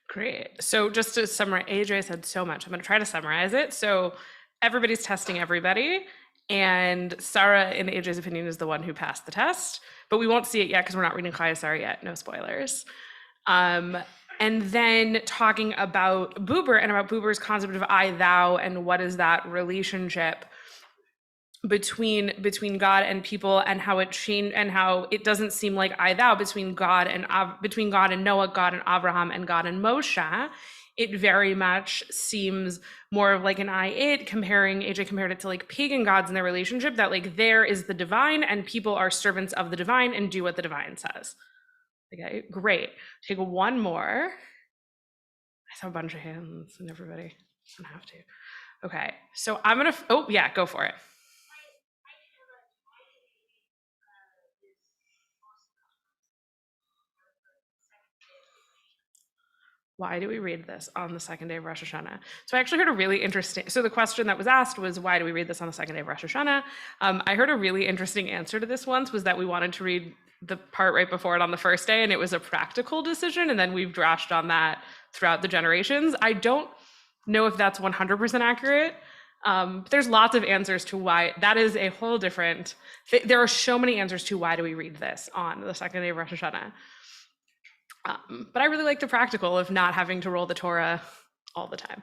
Great. So just to summarize, AJ said so much. I'm going to try to summarize it. So everybody's testing everybody, and Sarah, in AJ's opinion, is the one who passed the test, but we won't see it yet because we're not reading Chaya Sarah yet. No spoilers. And then talking about Buber and about Buber's concept of I, thou, and what is that relationship between God and people, and how it changed, and how it doesn't seem like I, thou between God and Noah, God and Abraham, and God and Moshe. It very much seems more of like an I, it, AJ compared it to like pagan gods in their relationship, that like there is the divine and people are servants of the divine and do what the divine says. Okay, great. Take one more. I saw a bunch of hands and everybody doesn't have to. Okay, so I'm gonna, oh yeah, go for it. Why do we read this on the second day of Rosh Hashanah? So I actually heard a really interesting, so the question that was asked was, why do we read this on the second day of Rosh Hashanah? I heard a really interesting answer to this once, was that we wanted to read the part right before it on the first day, and it was a practical decision, and then we've drashed on that throughout the generations. I don't know if that's 100% accurate. There's lots of answers to why. That is a whole different, there are so many answers to why do we read this on the second day of Rosh Hashanah. But I really like the practical of not having to roll the Torah all the time.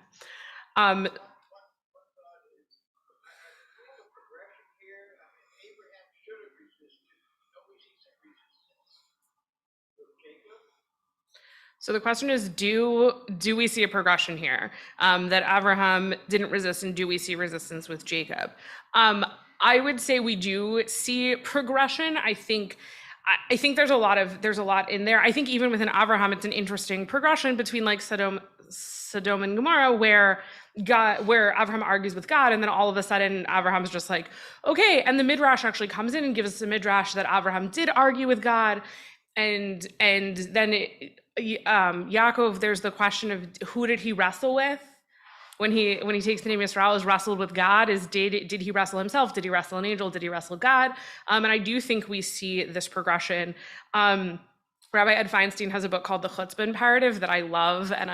So the question is, do we see a progression here? That Abraham didn't resist, and do we see resistance with Jacob? I would say we do see progression. I think there's a lot in there. I think even within Abraham, it's an interesting progression between like Sodom and Gomorrah, where Abraham argues with God, and then all of a sudden Abraham's just like, okay. And the Midrash actually comes in and gives us a Midrash that Abraham did argue with God, and then Yaakov, there's the question of who did he wrestle with when he takes the name Israel, is wrestled with God. Did he wrestle himself? Did he wrestle an angel? Did he wrestle God? And I do think we see this progression. Rabbi Ed Feinstein has a book called The Chutzpah Imperative that I love, and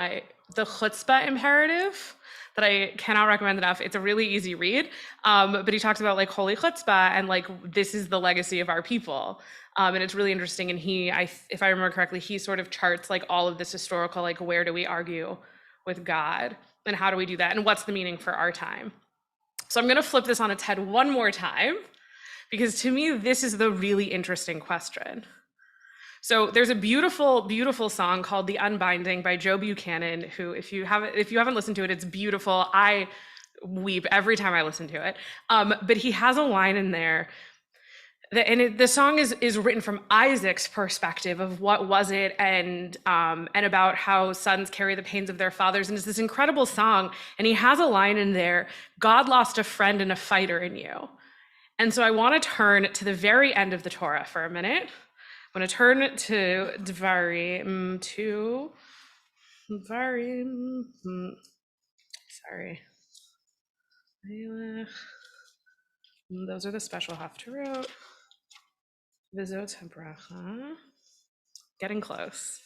the Chutzpah Imperative that I cannot recommend enough. It's a really easy read, but he talks about like holy chutzpah and like this is the legacy of our people. And it's really interesting. And if I remember correctly, he sort of charts like all of this historical, like where do we argue with God and how do we do that? And what's the meaning for our time? So I'm gonna flip this on its head one more time, because to me, this is the really interesting question. So there's a beautiful, beautiful song called The Unbinding by Joe Buchanan, who if you haven't listened to it, it's beautiful. I weep every time I listen to it. But he has a line in there the song is written from Isaac's perspective of what was it, and about how sons carry the pains of their fathers. And it's this incredible song. And he has a line in there, God lost a friend and a fighter in you. And so I want to turn to the very end of the Torah for a minute. I'm going to turn to Dvarim, sorry. Those are the special haftarot. Vizot habracha. Getting close.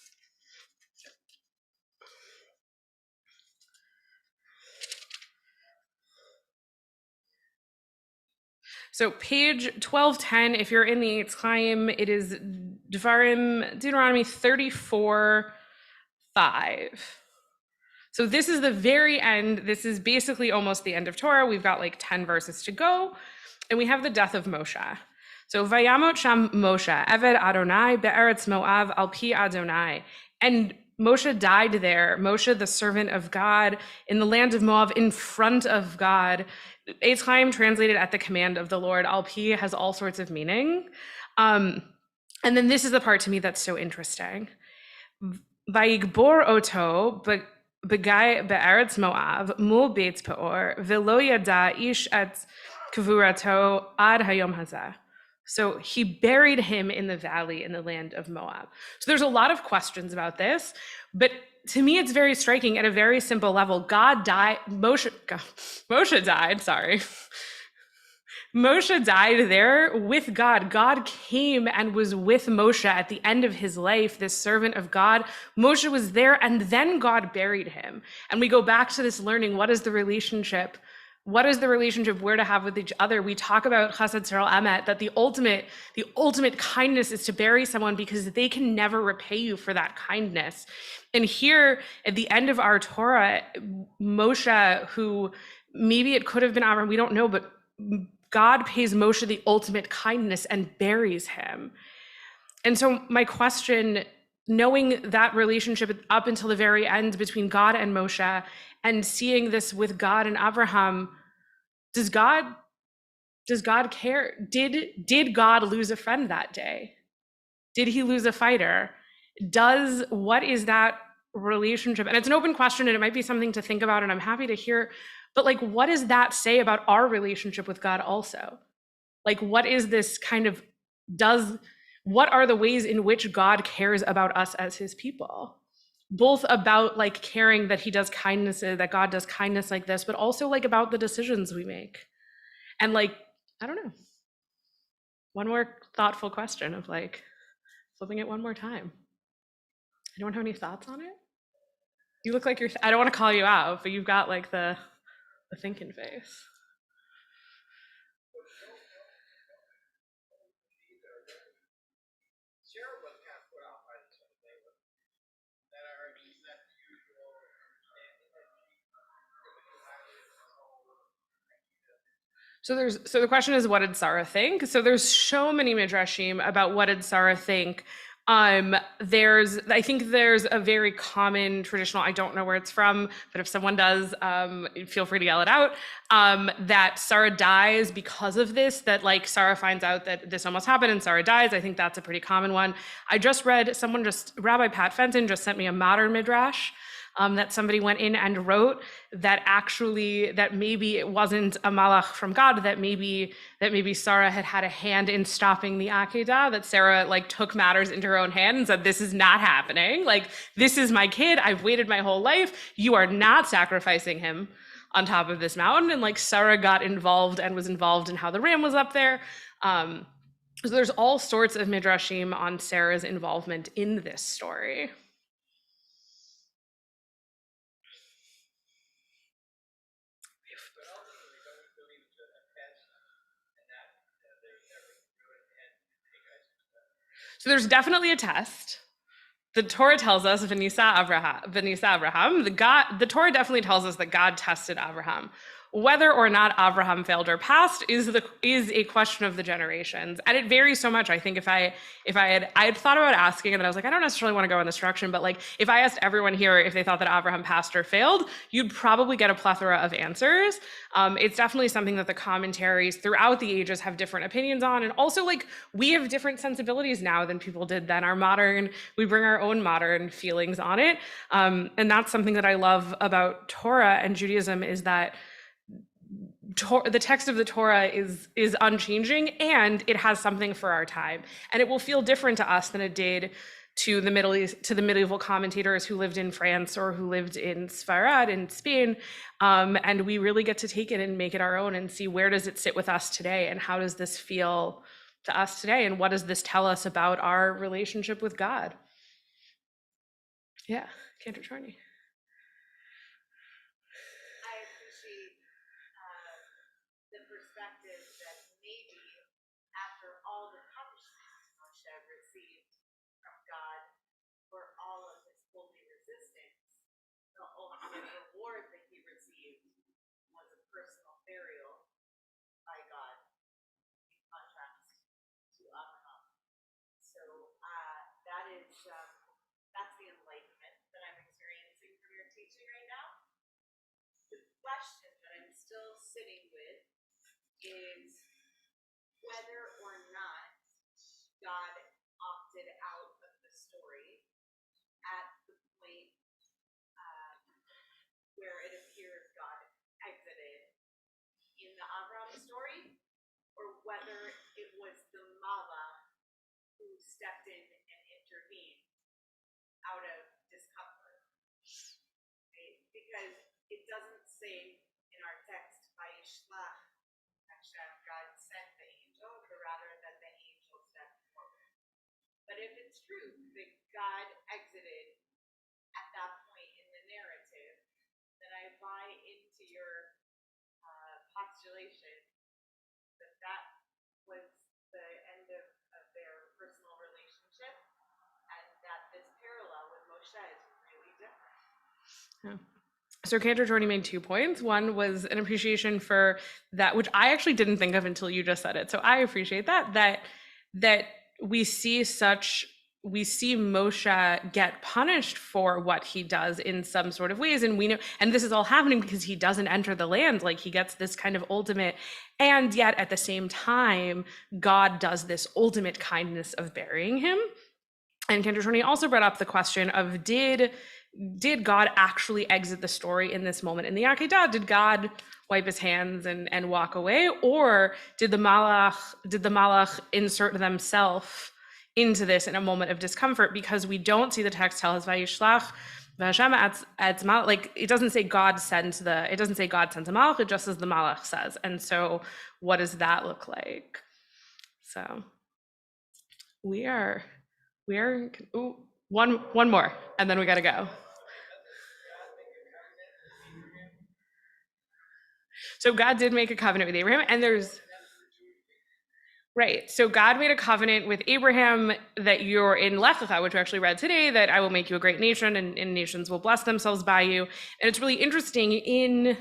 So page 1210, if you're in the Eitz Chaim, it is Deuteronomy 34:5. So this is the very end. This is basically almost the end of Torah. We've got like 10 verses to go, and we have the death of Moshe. So Vayamot Sham Moshe, Eved Adonai, Be'eretz Moav, Al Pi Adonai. And Moshe died there, Moshe, the servant of God, in the land of Moab, in front of God. Eitz Chaim translated at the command of the Lord. Al Pi has all sorts of meaning. And then this is the part to me that's so interesting. Vayigbor oto begai be'eretz Moab, mul beitz peor, velo yada ish et kavurato ad hayom hazeh. So he buried him in the valley in the land of Moab. So there's a lot of questions about this, but to me, it's very striking at a very simple level. Moshe died, sorry. Moshe died there with God. God came and was with Moshe at the end of his life, this servant of God. Moshe was there, and then God buried him. And we go back to this learning, what is the relationship? What is the relationship we're to have with each other? We talk about chesed tzarel emet, that the ultimate kindness is to bury someone because they can never repay you for that kindness. And here at the end of our Torah, Moshe, who maybe it could have been Abraham, we don't know, but God pays Moshe the ultimate kindness and buries him. And so my question, knowing that relationship up until the very end between God and Moshe, and seeing this with God and Abraham, does God care? Did God lose a friend that day? Did he lose a fighter? What is that relationship? And it's an open question, and it might be something to think about, and I'm happy to hear, but like, what does that say about our relationship with God also? Like, what is this kind of, what are the ways in which God cares about us as his people? Both about like caring that he does kindness, that God does kindness like this, but also like about the decisions we make. And like, I don't know, one more thoughtful question of like flipping it one more time. Anyone have any thoughts on it? You look like I don't want to call you out, but you've got like the thinking face. So the question is, what did Sarah think? So there's so many midrashim about what did Sarah think. I think there's a very common traditional, I don't know where it's from, but if someone does, feel free to yell it out, that Sarah dies because of this, that like Sarah finds out that this almost happened and Sarah dies. I think that's a pretty common one. I just read, Rabbi Pat Fenton just sent me a modern midrash that somebody went in and wrote that maybe it wasn't a malach from God, that maybe Sarah had a hand in stopping the Akedah, that Sarah like took matters into her own hand and said, this is not happening. Like, this is my kid. I've waited my whole life. You are not sacrificing him on top of this mountain. And like Sarah got involved and was involved in how the ram was up there. So there's all sorts of midrashim on Sarah's involvement in this story. So there's definitely a test. The Torah tells us, V'nisa Abraham, the Torah definitely tells us that God tested Abraham. Whether or not Abraham failed or passed is a question of the generations, and it varies so much. I think if I had thought about asking, and then I was like, I don't necessarily want to go in this direction, but like if I asked everyone here if they thought that Abraham passed or failed, you'd probably get a plethora of answers. It's definitely something that the commentaries throughout the ages have different opinions on, and also like we have different sensibilities now than people did then. We bring our own modern feelings on it, and that's something that I love about Torah and Judaism is that the text of the Torah is unchanging, and it has something for our time, and it will feel different to us than it did to the medieval commentators who lived in France or who lived in Sfarad in Spain, and we really get to take it and make it our own and see where does it sit with us today, and how does this feel to us today, and what does this tell us about our relationship with God? Yeah, Cantor Charney. That's the enlightenment that I'm experiencing from your teaching right now. The question that I'm still sitting with is whether or not God opted out of the story at the point where it appears God exited in the Avram story, or whether it was the Malach who stepped in and intervened out of discomfort. Right? Because it doesn't say in our text, Vayishlach Hashem, God sent the angel, but rather that the angel stepped forward. But if it's true that God exited at that point in the narrative, then I buy into your postulation that that was the end of their personal relationship, and that this parallel with Moshe is really different. Yeah. So Cantor Jordy made 2 points. One was an appreciation for that, which I actually didn't think of until you just said it. So I appreciate that we see Moshe get punished for what he does in some sort of ways. And we know, and this is all happening because he doesn't enter the land. Like he gets this kind of ultimate, and yet at the same time, God does this ultimate kindness of burying him. And Cantor Jordy also brought up the question of did God actually exit the story in this moment in the Akedah? Did God wipe his hands and walk away? Or did the Malach insert themselves into this in a moment of discomfort? Because we don't see the text tell us Vayishlach V'Hashem at Malach. Like it doesn't say God sends a Malach, it just says the Malach says. And so what does that look like? So we are one more, and then we got to go. So God did make a covenant with Abraham, and right. So God made a covenant with Abraham that you're in Lech Lecha, which we actually read today, that I will make you a great nation, and nations will bless themselves by you. And it's really interesting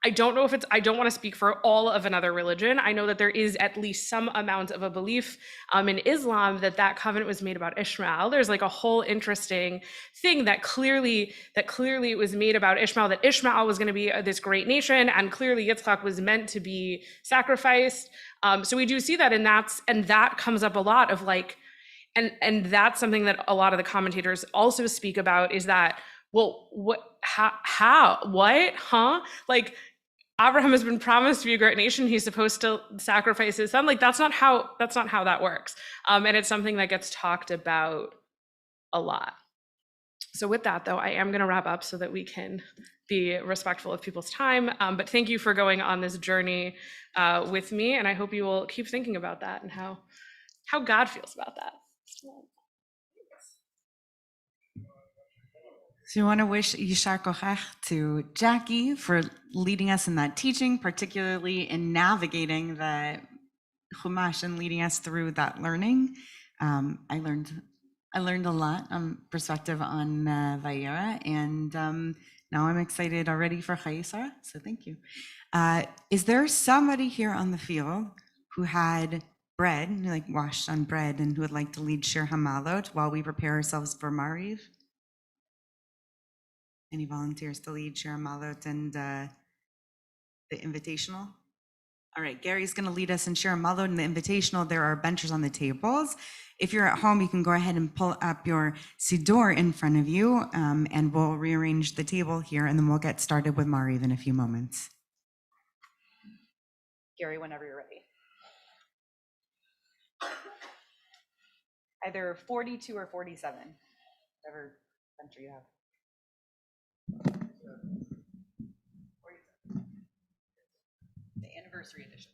I don't know if it's, I don't want to speak for all of another religion. I know that there is at least some amount of a belief in Islam that that covenant was made about Ishmael. There's like a whole interesting thing that clearly it was made about Ishmael, that Ishmael was going to be this great nation, and clearly Yitzchak was meant to be sacrificed. So we do see that, and that comes up a lot of like, and that's something that a lot of the commentators also speak about, is that, well, what, how, what, huh? Like, Abraham has been promised to be a great nation. He's supposed to sacrifice his son. Like, that's not how that works. And it's something that gets talked about a lot. So with that, though, I am going to wrap up so that we can be respectful of people's time. But thank you for going on this journey with me, and I hope you will keep thinking about that and how God feels about that. So we want to wish Yishar Kochach to Jackie for leading us in that teaching, particularly in navigating the Chumash and leading us through that learning. I learned a lot perspective on Vayera, and now I'm excited already for Chayesara. So thank you. Is there somebody here on the field who had bread, like washed on bread, and who would like to lead Shir Hamalot while we prepare ourselves for Mariv? Any volunteers to lead Shir Hamalot and the invitational? All right, Gary's going to lead us in Shir Hamalot and the invitational. There are benches on the tables. If you're at home, you can go ahead and pull up your Siddur in front of you, and we'll rearrange the table here, and then we'll get started with Mariv in a few moments. Gary, whenever you're ready. Either 42 or 47, whatever country you have. 47. The anniversary edition.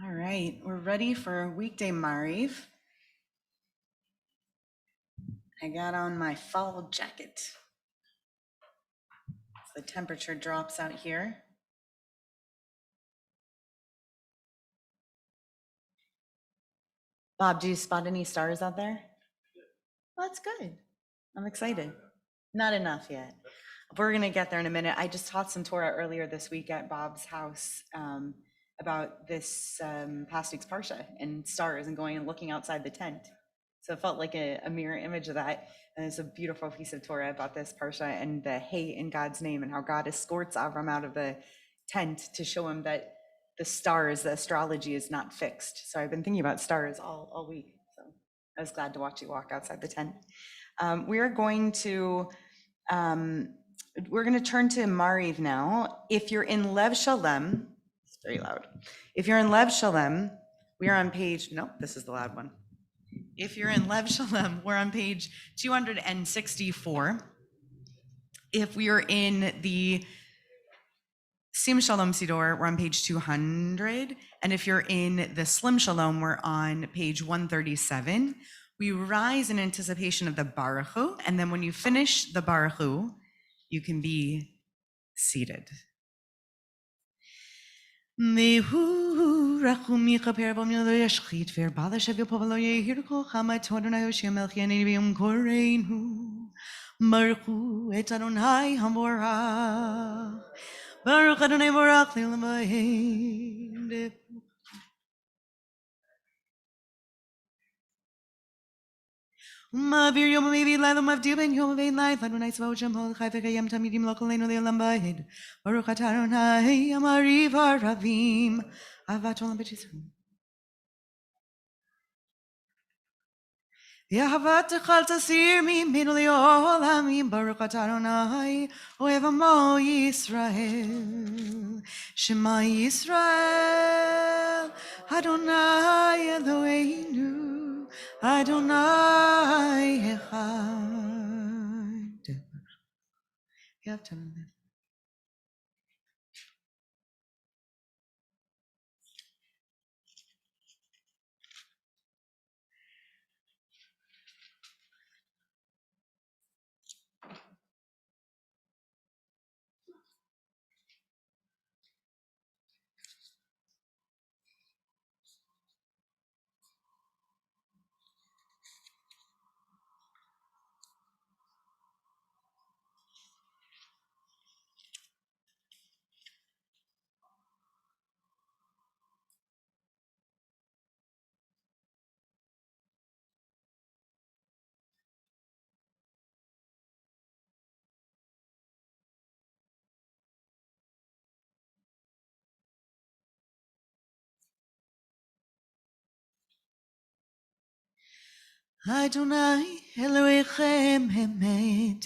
All right, we're ready for weekday Mariv. I got on my fall jacket. The temperature drops out here. Bob, do you spot any stars out there? Well, that's good. I'm excited. Not enough yet. We're going to get there in a minute. I just taught some Torah earlier this week at Bob's house about this past week's Parsha and stars and going and looking outside the tent. So it felt like a mirror image of that. And it's a beautiful piece of Torah about this Parsha and the hay in God's name and how God escorts Avram out of the tent to show him that the stars, the astrology is not fixed. So I've been thinking about stars all week. So I was glad to watch you walk outside the tent. We are going to turn to Mariv now. If you're in Lev Shalem, it's very loud. If you're in Lev Shalem, we are on page, nope, this is the loud one. If you're in Lev Shalem, we're on page 264. If we are in the Sim Shalom Sidor, we're on page 200. And if you're in the Slim Shalom, we're on page 137. We rise in anticipation of the Baruch Hu, and then when you finish the Baruch Hu, you can be seated. Mehu rachum yichaper b'mil lo yashchit ve'erbala shev yopo v'lo yehir kol chamato Adonai Hoshea melech yanei v'yom koreinu Baruch Hu et Adonai hamorach Baruch Adonai morach le'olam va'ed. Ma'avir yom ha'mevi laila ma'avdir ben yom ha'vein laila Adonai tzvaot shem hol chai v'kayam tamidim lo koleinu le'olam va'ed. Baruch atah Adonai amariv haravim avat olam b'tzitzum. Yehavat chal tasir mimenu le'olamim Baruch atah Adonai ohev amo Yisrael. Shema Yisrael Adonai Eloheinu Adonai Echad. You have time. Adonai Elohechem Emet.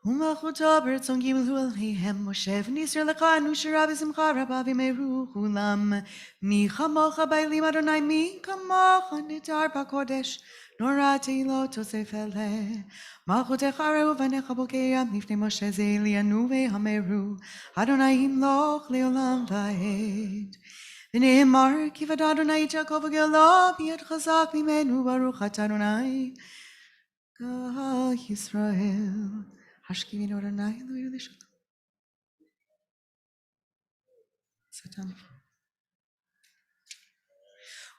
Umachuta bertzon gimel hu Elohehem Moshe v'nisr lekanu shira v'simcha rabba v'meru chulam mi chamocha bailim Adonai mi kamocha nitar b'kodesh norati lo tosef ele malchutecha reu v'necha bokeyam lifnei Moshe ze lianu ve'hameru Adonai imloch leolam va'ed v'ne'emar kivad Adonai Yaakov v'gelo b'yad chazak mimenu baruch atah Adonai Ga Yisrael Hashkivin Adonai Eloheinu Lishatam. Satam.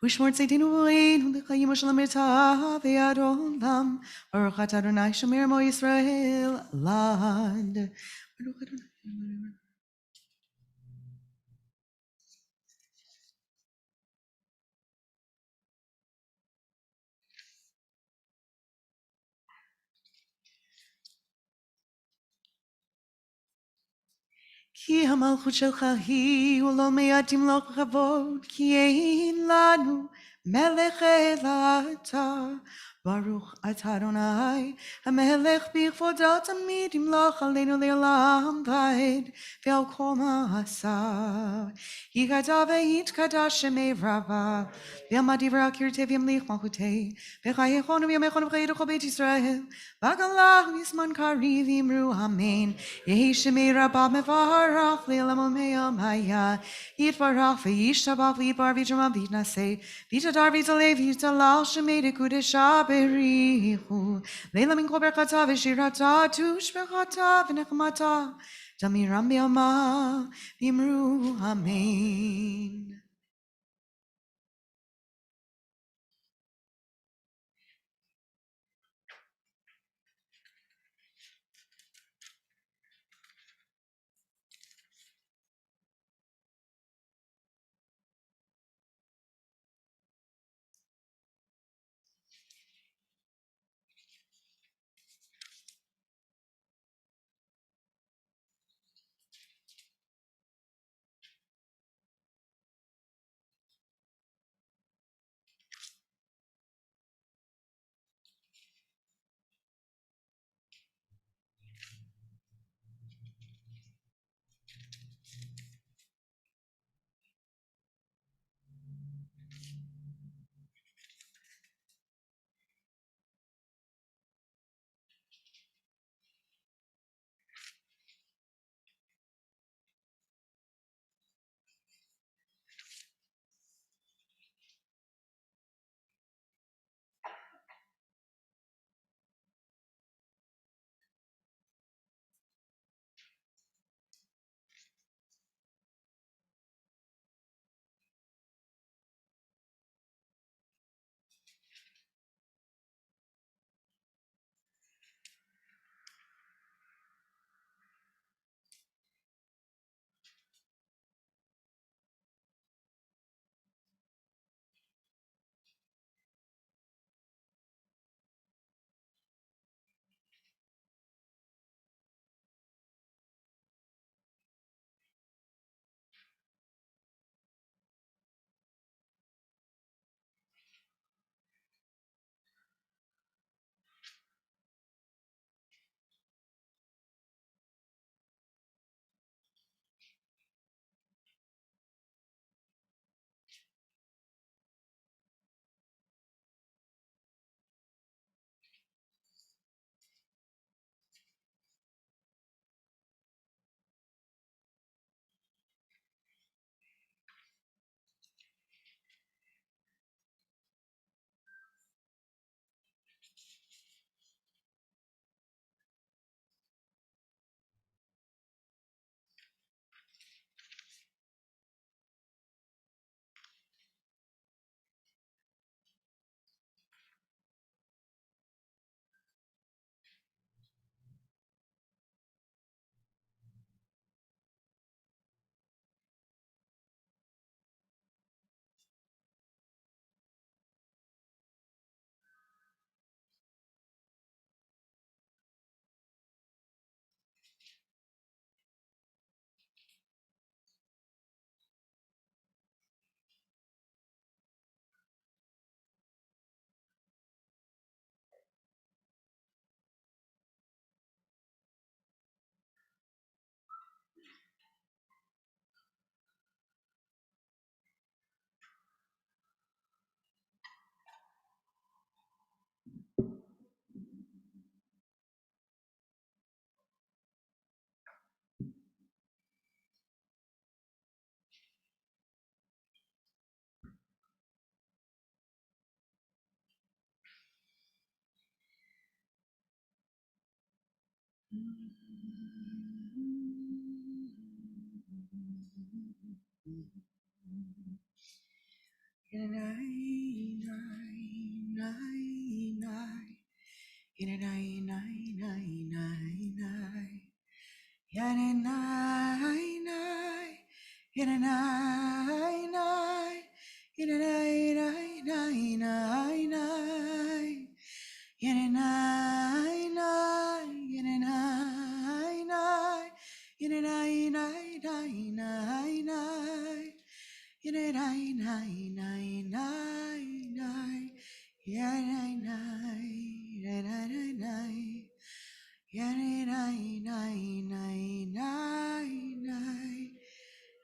Ushmor tzedinu v'leinu l'chayim v'shalom etah ve'ad olam. Baruch atah Adonai shomer mo Yisrael lad. Baruch Adonai. Ki hamalchut shelcha hi ulo me'atim lo chavod ki ein lanu melech elata Baruch atah Adonai, HaMelech b'chvodo tamid yimloch aleinu le'olam va'ed ve'al kol ma'asav. Yikadav v'yitkadash shemei rava, ve'amad divrei kirtei v'yamlich malchutei, v'chayechonu v'yamechonu v'chayidu chol beit Yisrael, v'agalah nisman kari v'imru amen. Yehi shemei rabba mevarach le'olam omeim haya, yitvarach v'yishtabach v'yitbar v'yitramam v'yitnaseh, v'yitadar v'yitalei v'yitalal shemei dekudesha berichu, leila min kol berchata v'shirata tushbechata v'nechmata, Damiram bi'ama v'imru amen.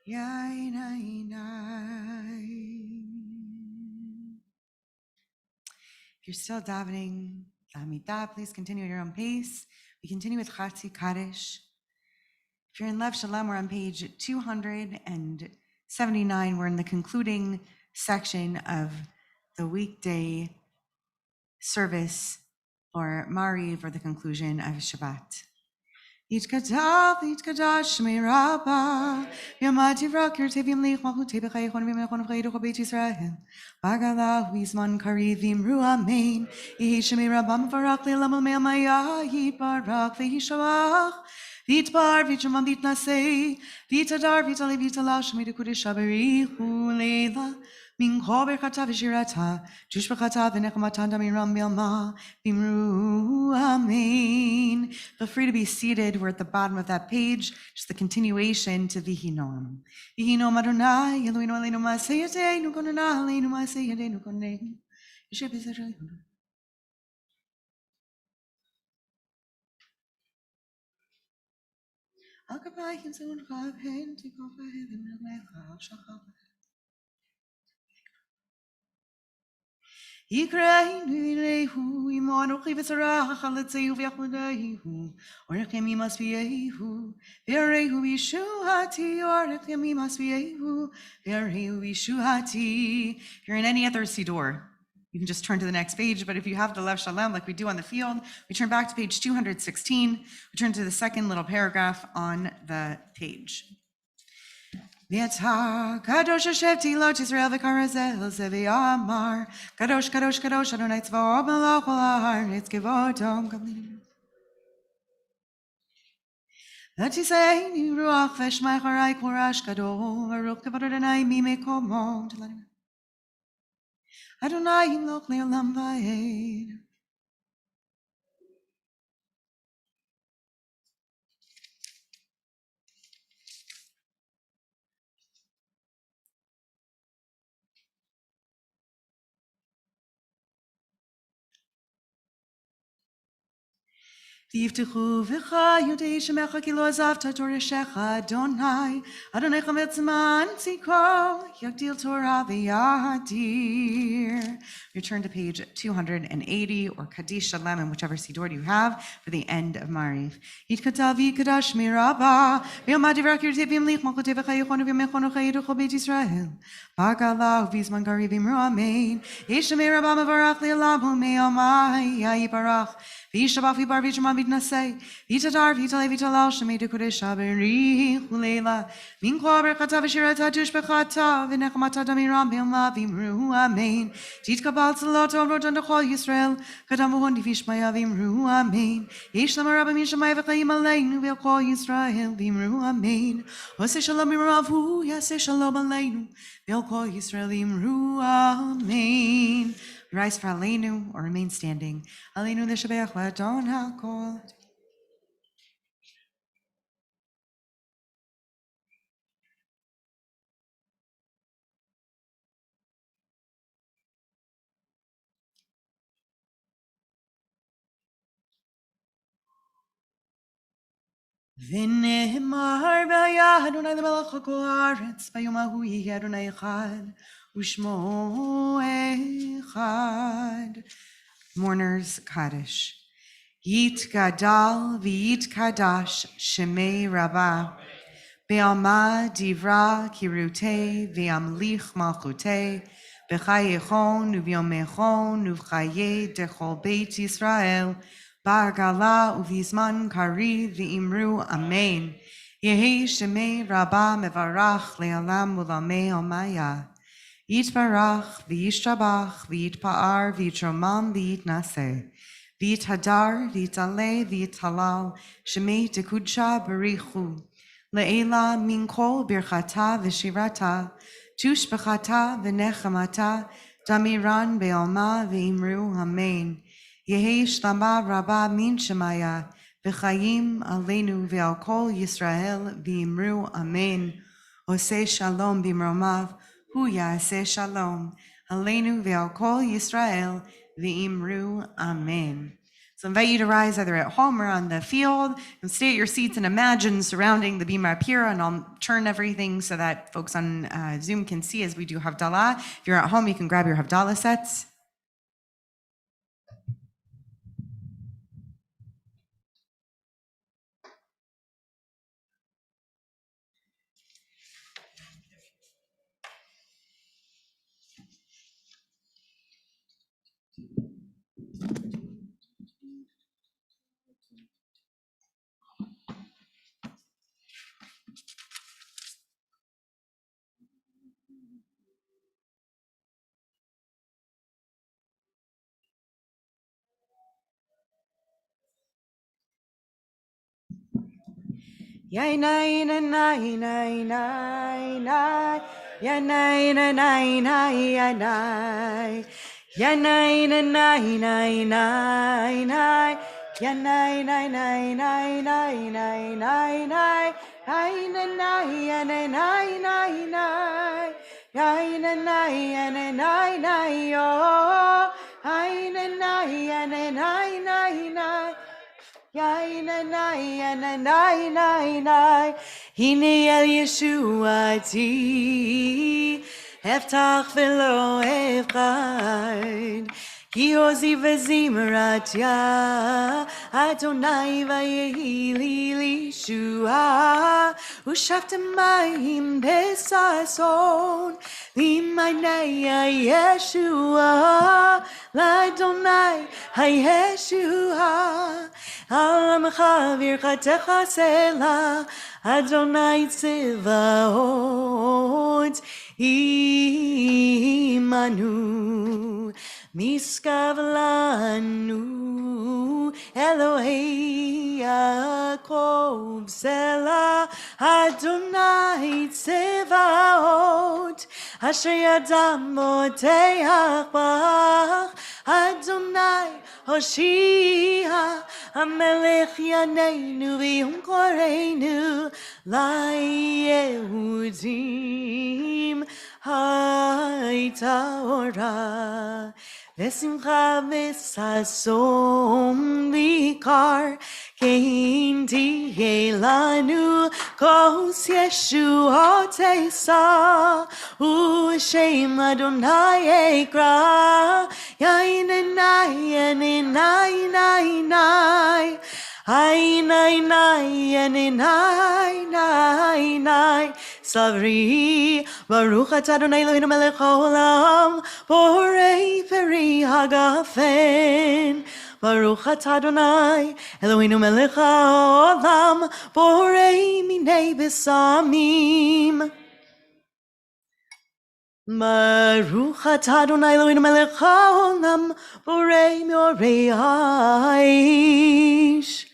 Yai, nai, nai. If you're still davening, Amidah, please continue at your own pace. We continue with Chatzi Kaddish. If you're in Lev Shalom, we're on page 279. We're in the concluding section of the weekday service for Mariv, or the conclusion of Shabbat. Yitkadav Shmei Rabba, Yamati Rakir Tevim Lich Malchut Tebechaychon Vimechon Vchayduch Beit Yisrael, Bagala Huizman Karivim Ru Amen, Yehi Shmei Rabba Mevarach Le'elam Mea Maya, Yitbarach Ve'hishavach, Vitbar Vitramam Vitnasei, Vitadar Vitale Vitala Shmei Dekudish Shaberichu Leila, Min Chober Chata V'shirata, Jush B'chata V'nechmatan Damiram Bilma, Vimru Amen. Feel free to be seated. We're at the bottom of that page, just the continuation to Vihinom. Vihinom Adonai, Eloheinu Aleinu Ma'aseh Yadeinu Konana Aleinu Ma'aseh Yadeinu Konenu. Yeshem B'Zeh Al Kapayim Zun Chaven Tikov Ha'evim Lecha Shachar. Yikreinu Ilehu Imanu Chivesarach Aletzeu V'Yachmodeihu Orech Yamim Asviehu V'Yarehu Yishuhati Orech Yamim Asviehu V'Yarehu Yishuhati. If you're in any other Siddur, you can just turn to the next page, but if you have the Lev Shalom like we do on the field, we turn back to page 216. We turn to the second little paragraph on the page. V'yatah kadosh Hashem Tilot Yisrael v'karazel zevi'amar kadosh kadosh kadosh Adonai tzvaot melech ha'aretz kevodom gamlim. V'tiseini ruach v'shmei charai korash gadol v'ruch kavod Adonai mimekomo Adonai yimloch le'olam va'ed. V'yiftechu v'cha yodei shemecha ki lo azavta toreshecha Adonai Adonai chametz man tziko yagdil Torah v'yadir. Return to page 280 or Kaddish Shalem in whichever siddur you have for the end of Mariv. Yitkatav yikadash mirabah v'yomad divrak yirtevim lich malchutei v'chayechon v'yomechon v'chayeduch Beit Yisrael Bagala v'zman karivim ru amen Yeshamei rabah mevarach le'olam u'me'omai yayibarach V'yishabach v'ybar v'yishma v'yitnasei v'yitadar v'yitalei v'yitalal shemei dekudesh haberich u'leila min kol berchata v'shirata tush bechata v'nechmata damiram b'ilma v'imru amen titkabal tzalot ovrodon d'chol Yisrael kadam v'hon v'yishmaya v'imru amen yesh lama rabba min shamay v'chayim aleinu v'yakol Yisrael v'imru amen oseh shalom imravu yaseh shalom aleinu v'yakol Yisrael v'imru amen. Rise for Aleinu or remain standing. Aleinu l'shabeach l'adon ha'kol. V'nehemar b'ayah Adonai l'melech ha'kol haaretz b'yom hahu yihi Adonai echad u'shmo echad. Mourners Kaddish. Yit gadal v'yit kadash shemei rabbah Be'alma divra kirute ve'amlich malchute b'chayechon u'v'yomechon u'v'chaye dechol Beit Yisrael ba'gala u'v'zman kari v'imru amen. Yehi shemei rabba mevarach le'alam u'lamei omaya. Yitbarach v'yishtabach v'yitpa'ar v'yitromam v'yitnaseh. V'yithadar v'yitale v'yitalal shemei tekudsha barichu. Le'ela min kol birchata v'shirata, tush b'chata v'nechamata, damiran be'alma v'imru amen. Yehi shlama rabba min shemaya, v'chayim aleinu ve'al kol Yisrael v'imru amen. Oseh shalom b'mromav, hu ya'aseh shalom. Aleinu ve'al kol Yisrael v'imru amen. So I invite you to rise either at home or on the field and stay at your seats and imagine surrounding the Bima Pira, and I'll turn everything so that folks on Zoom can see as we do Havdalah. If you're at home, you can grab your Havdalah sets. Yay nay na nay nay nay nay, ya nay na nay nay ya nay, ya nay na nay nay nay nay, ya nay nay nay nay nay nay nay nay, ay na nay ya nay nay nay nay, ay na nay ya nay nay nay yo, ay na nay ya nay nay nay nay. Yai na nai na nai nai nai, hine el Yeshuati, heftach velo efchad, ki ozi vezimrat ya, Adonai vayehi li lishua, ushaftamayim besason, limanei Yeshua, l'Adonai Yeshua. Alamcha virchatecha sela, Adonai tzivaot imanu, miskav lanu, Elohei Yaakov sela, Adonai tzivaot, asher yadam moteach bach, Adonai Hoshia, Amelech Yaneinu v'yom koreinu, LaYehudim ha'Torah. V'simcha v'sasom v'ikar, kein tihye lanu, kos Yeshuotesa, u'shem Adonai ekra, Yainai, yainai, nai, ay nai nai, yainai, nai nai, Savri, Baruch atah Adonai Eloheinu melech haolam, borei peri hagafen. Baruch atah Adonai Eloheinu melech haolam, borei minei besamim. Baruch atah Adonai Eloheinu melech haolam, borei meorei haish.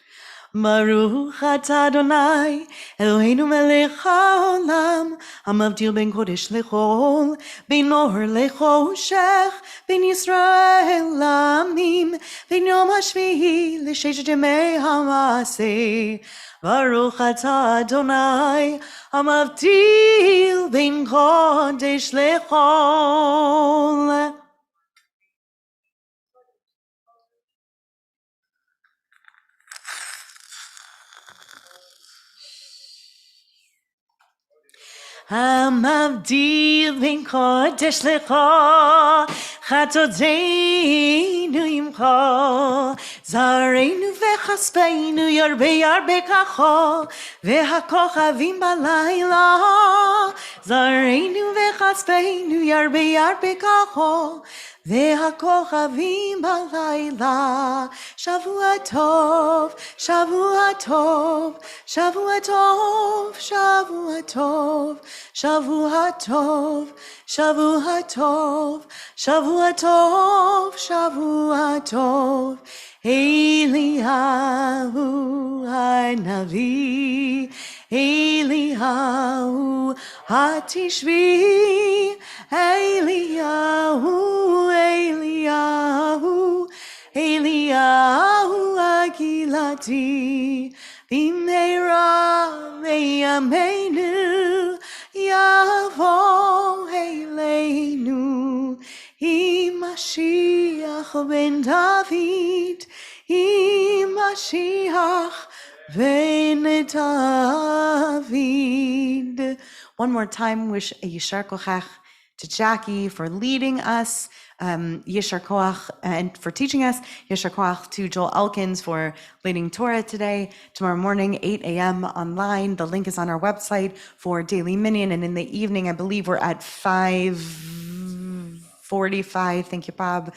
Baruch atah Adonai Eloheinu melech haolam, hamavdil ben kodesh lechol, ben or lechoshech, ben Yisrael lamim, ben yom hashvi'i l'sheshet yemei hamaseh. Baruch atah Adonai, hamavdil ben kodesh lechol. Hamavdil ben kodesh lecha, chatodeinu imcha, zareinu vechaspeinu yarbe yarbe kacho, vehakochavim balayla, zareinu vechaspeinu yarbe yarbe kacho, vehakochavim balayla. Shavua tov, Shavua tov, Shavua tov, Shavua tov, Shavua tov, Shavua tov, Shavua tov, Shavua tov. Eliyahu hanavi, Eliyahu hatishvi, Eliyahu, Eliyahu, Eliyahu agilati, b'meira me'yameinu, yavo eleinu, Mashiach ben David, Mashiach vein David. One more time, wish a Yishar Kochach to Jackie for leading us, Yishar Koach, and for teaching us, Yishar Koach to Joel Elkins for leading Torah today. Tomorrow morning, 8 a.m. online. The link is on our website for Daily Minyan, and in the evening, I believe we're at 5:45. Thank you, Bob.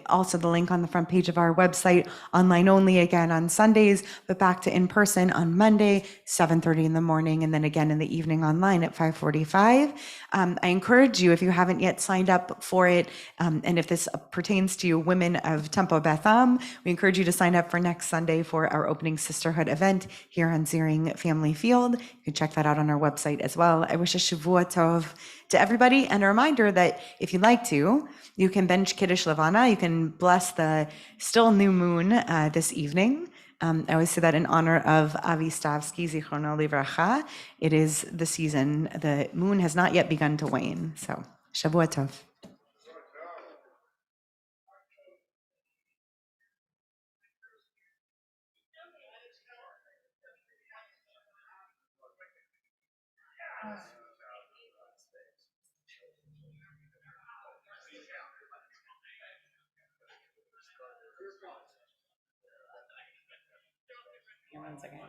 Also, the link on the front page of our website, online only again on Sundays, but back to in person on Monday, 7:30 in the morning, and then again in the evening online at 5:45. I encourage you, if you haven't yet signed up for it, and if this pertains to you, women of Tempo Beth Am, we encourage you to sign up for next Sunday for our opening sisterhood event here on Ziering Family Field. You can check that out on our website as well. I wish a Shavua Tov to everybody, and a reminder that if you'd like to, you can bench Kiddush Levana. You can bless the still new moon this evening. I always say that in honor of Avi Stavsky, Zichrono Livracha. It is the season. The moon has not yet begun to wane. So, Shavua Tov. One second.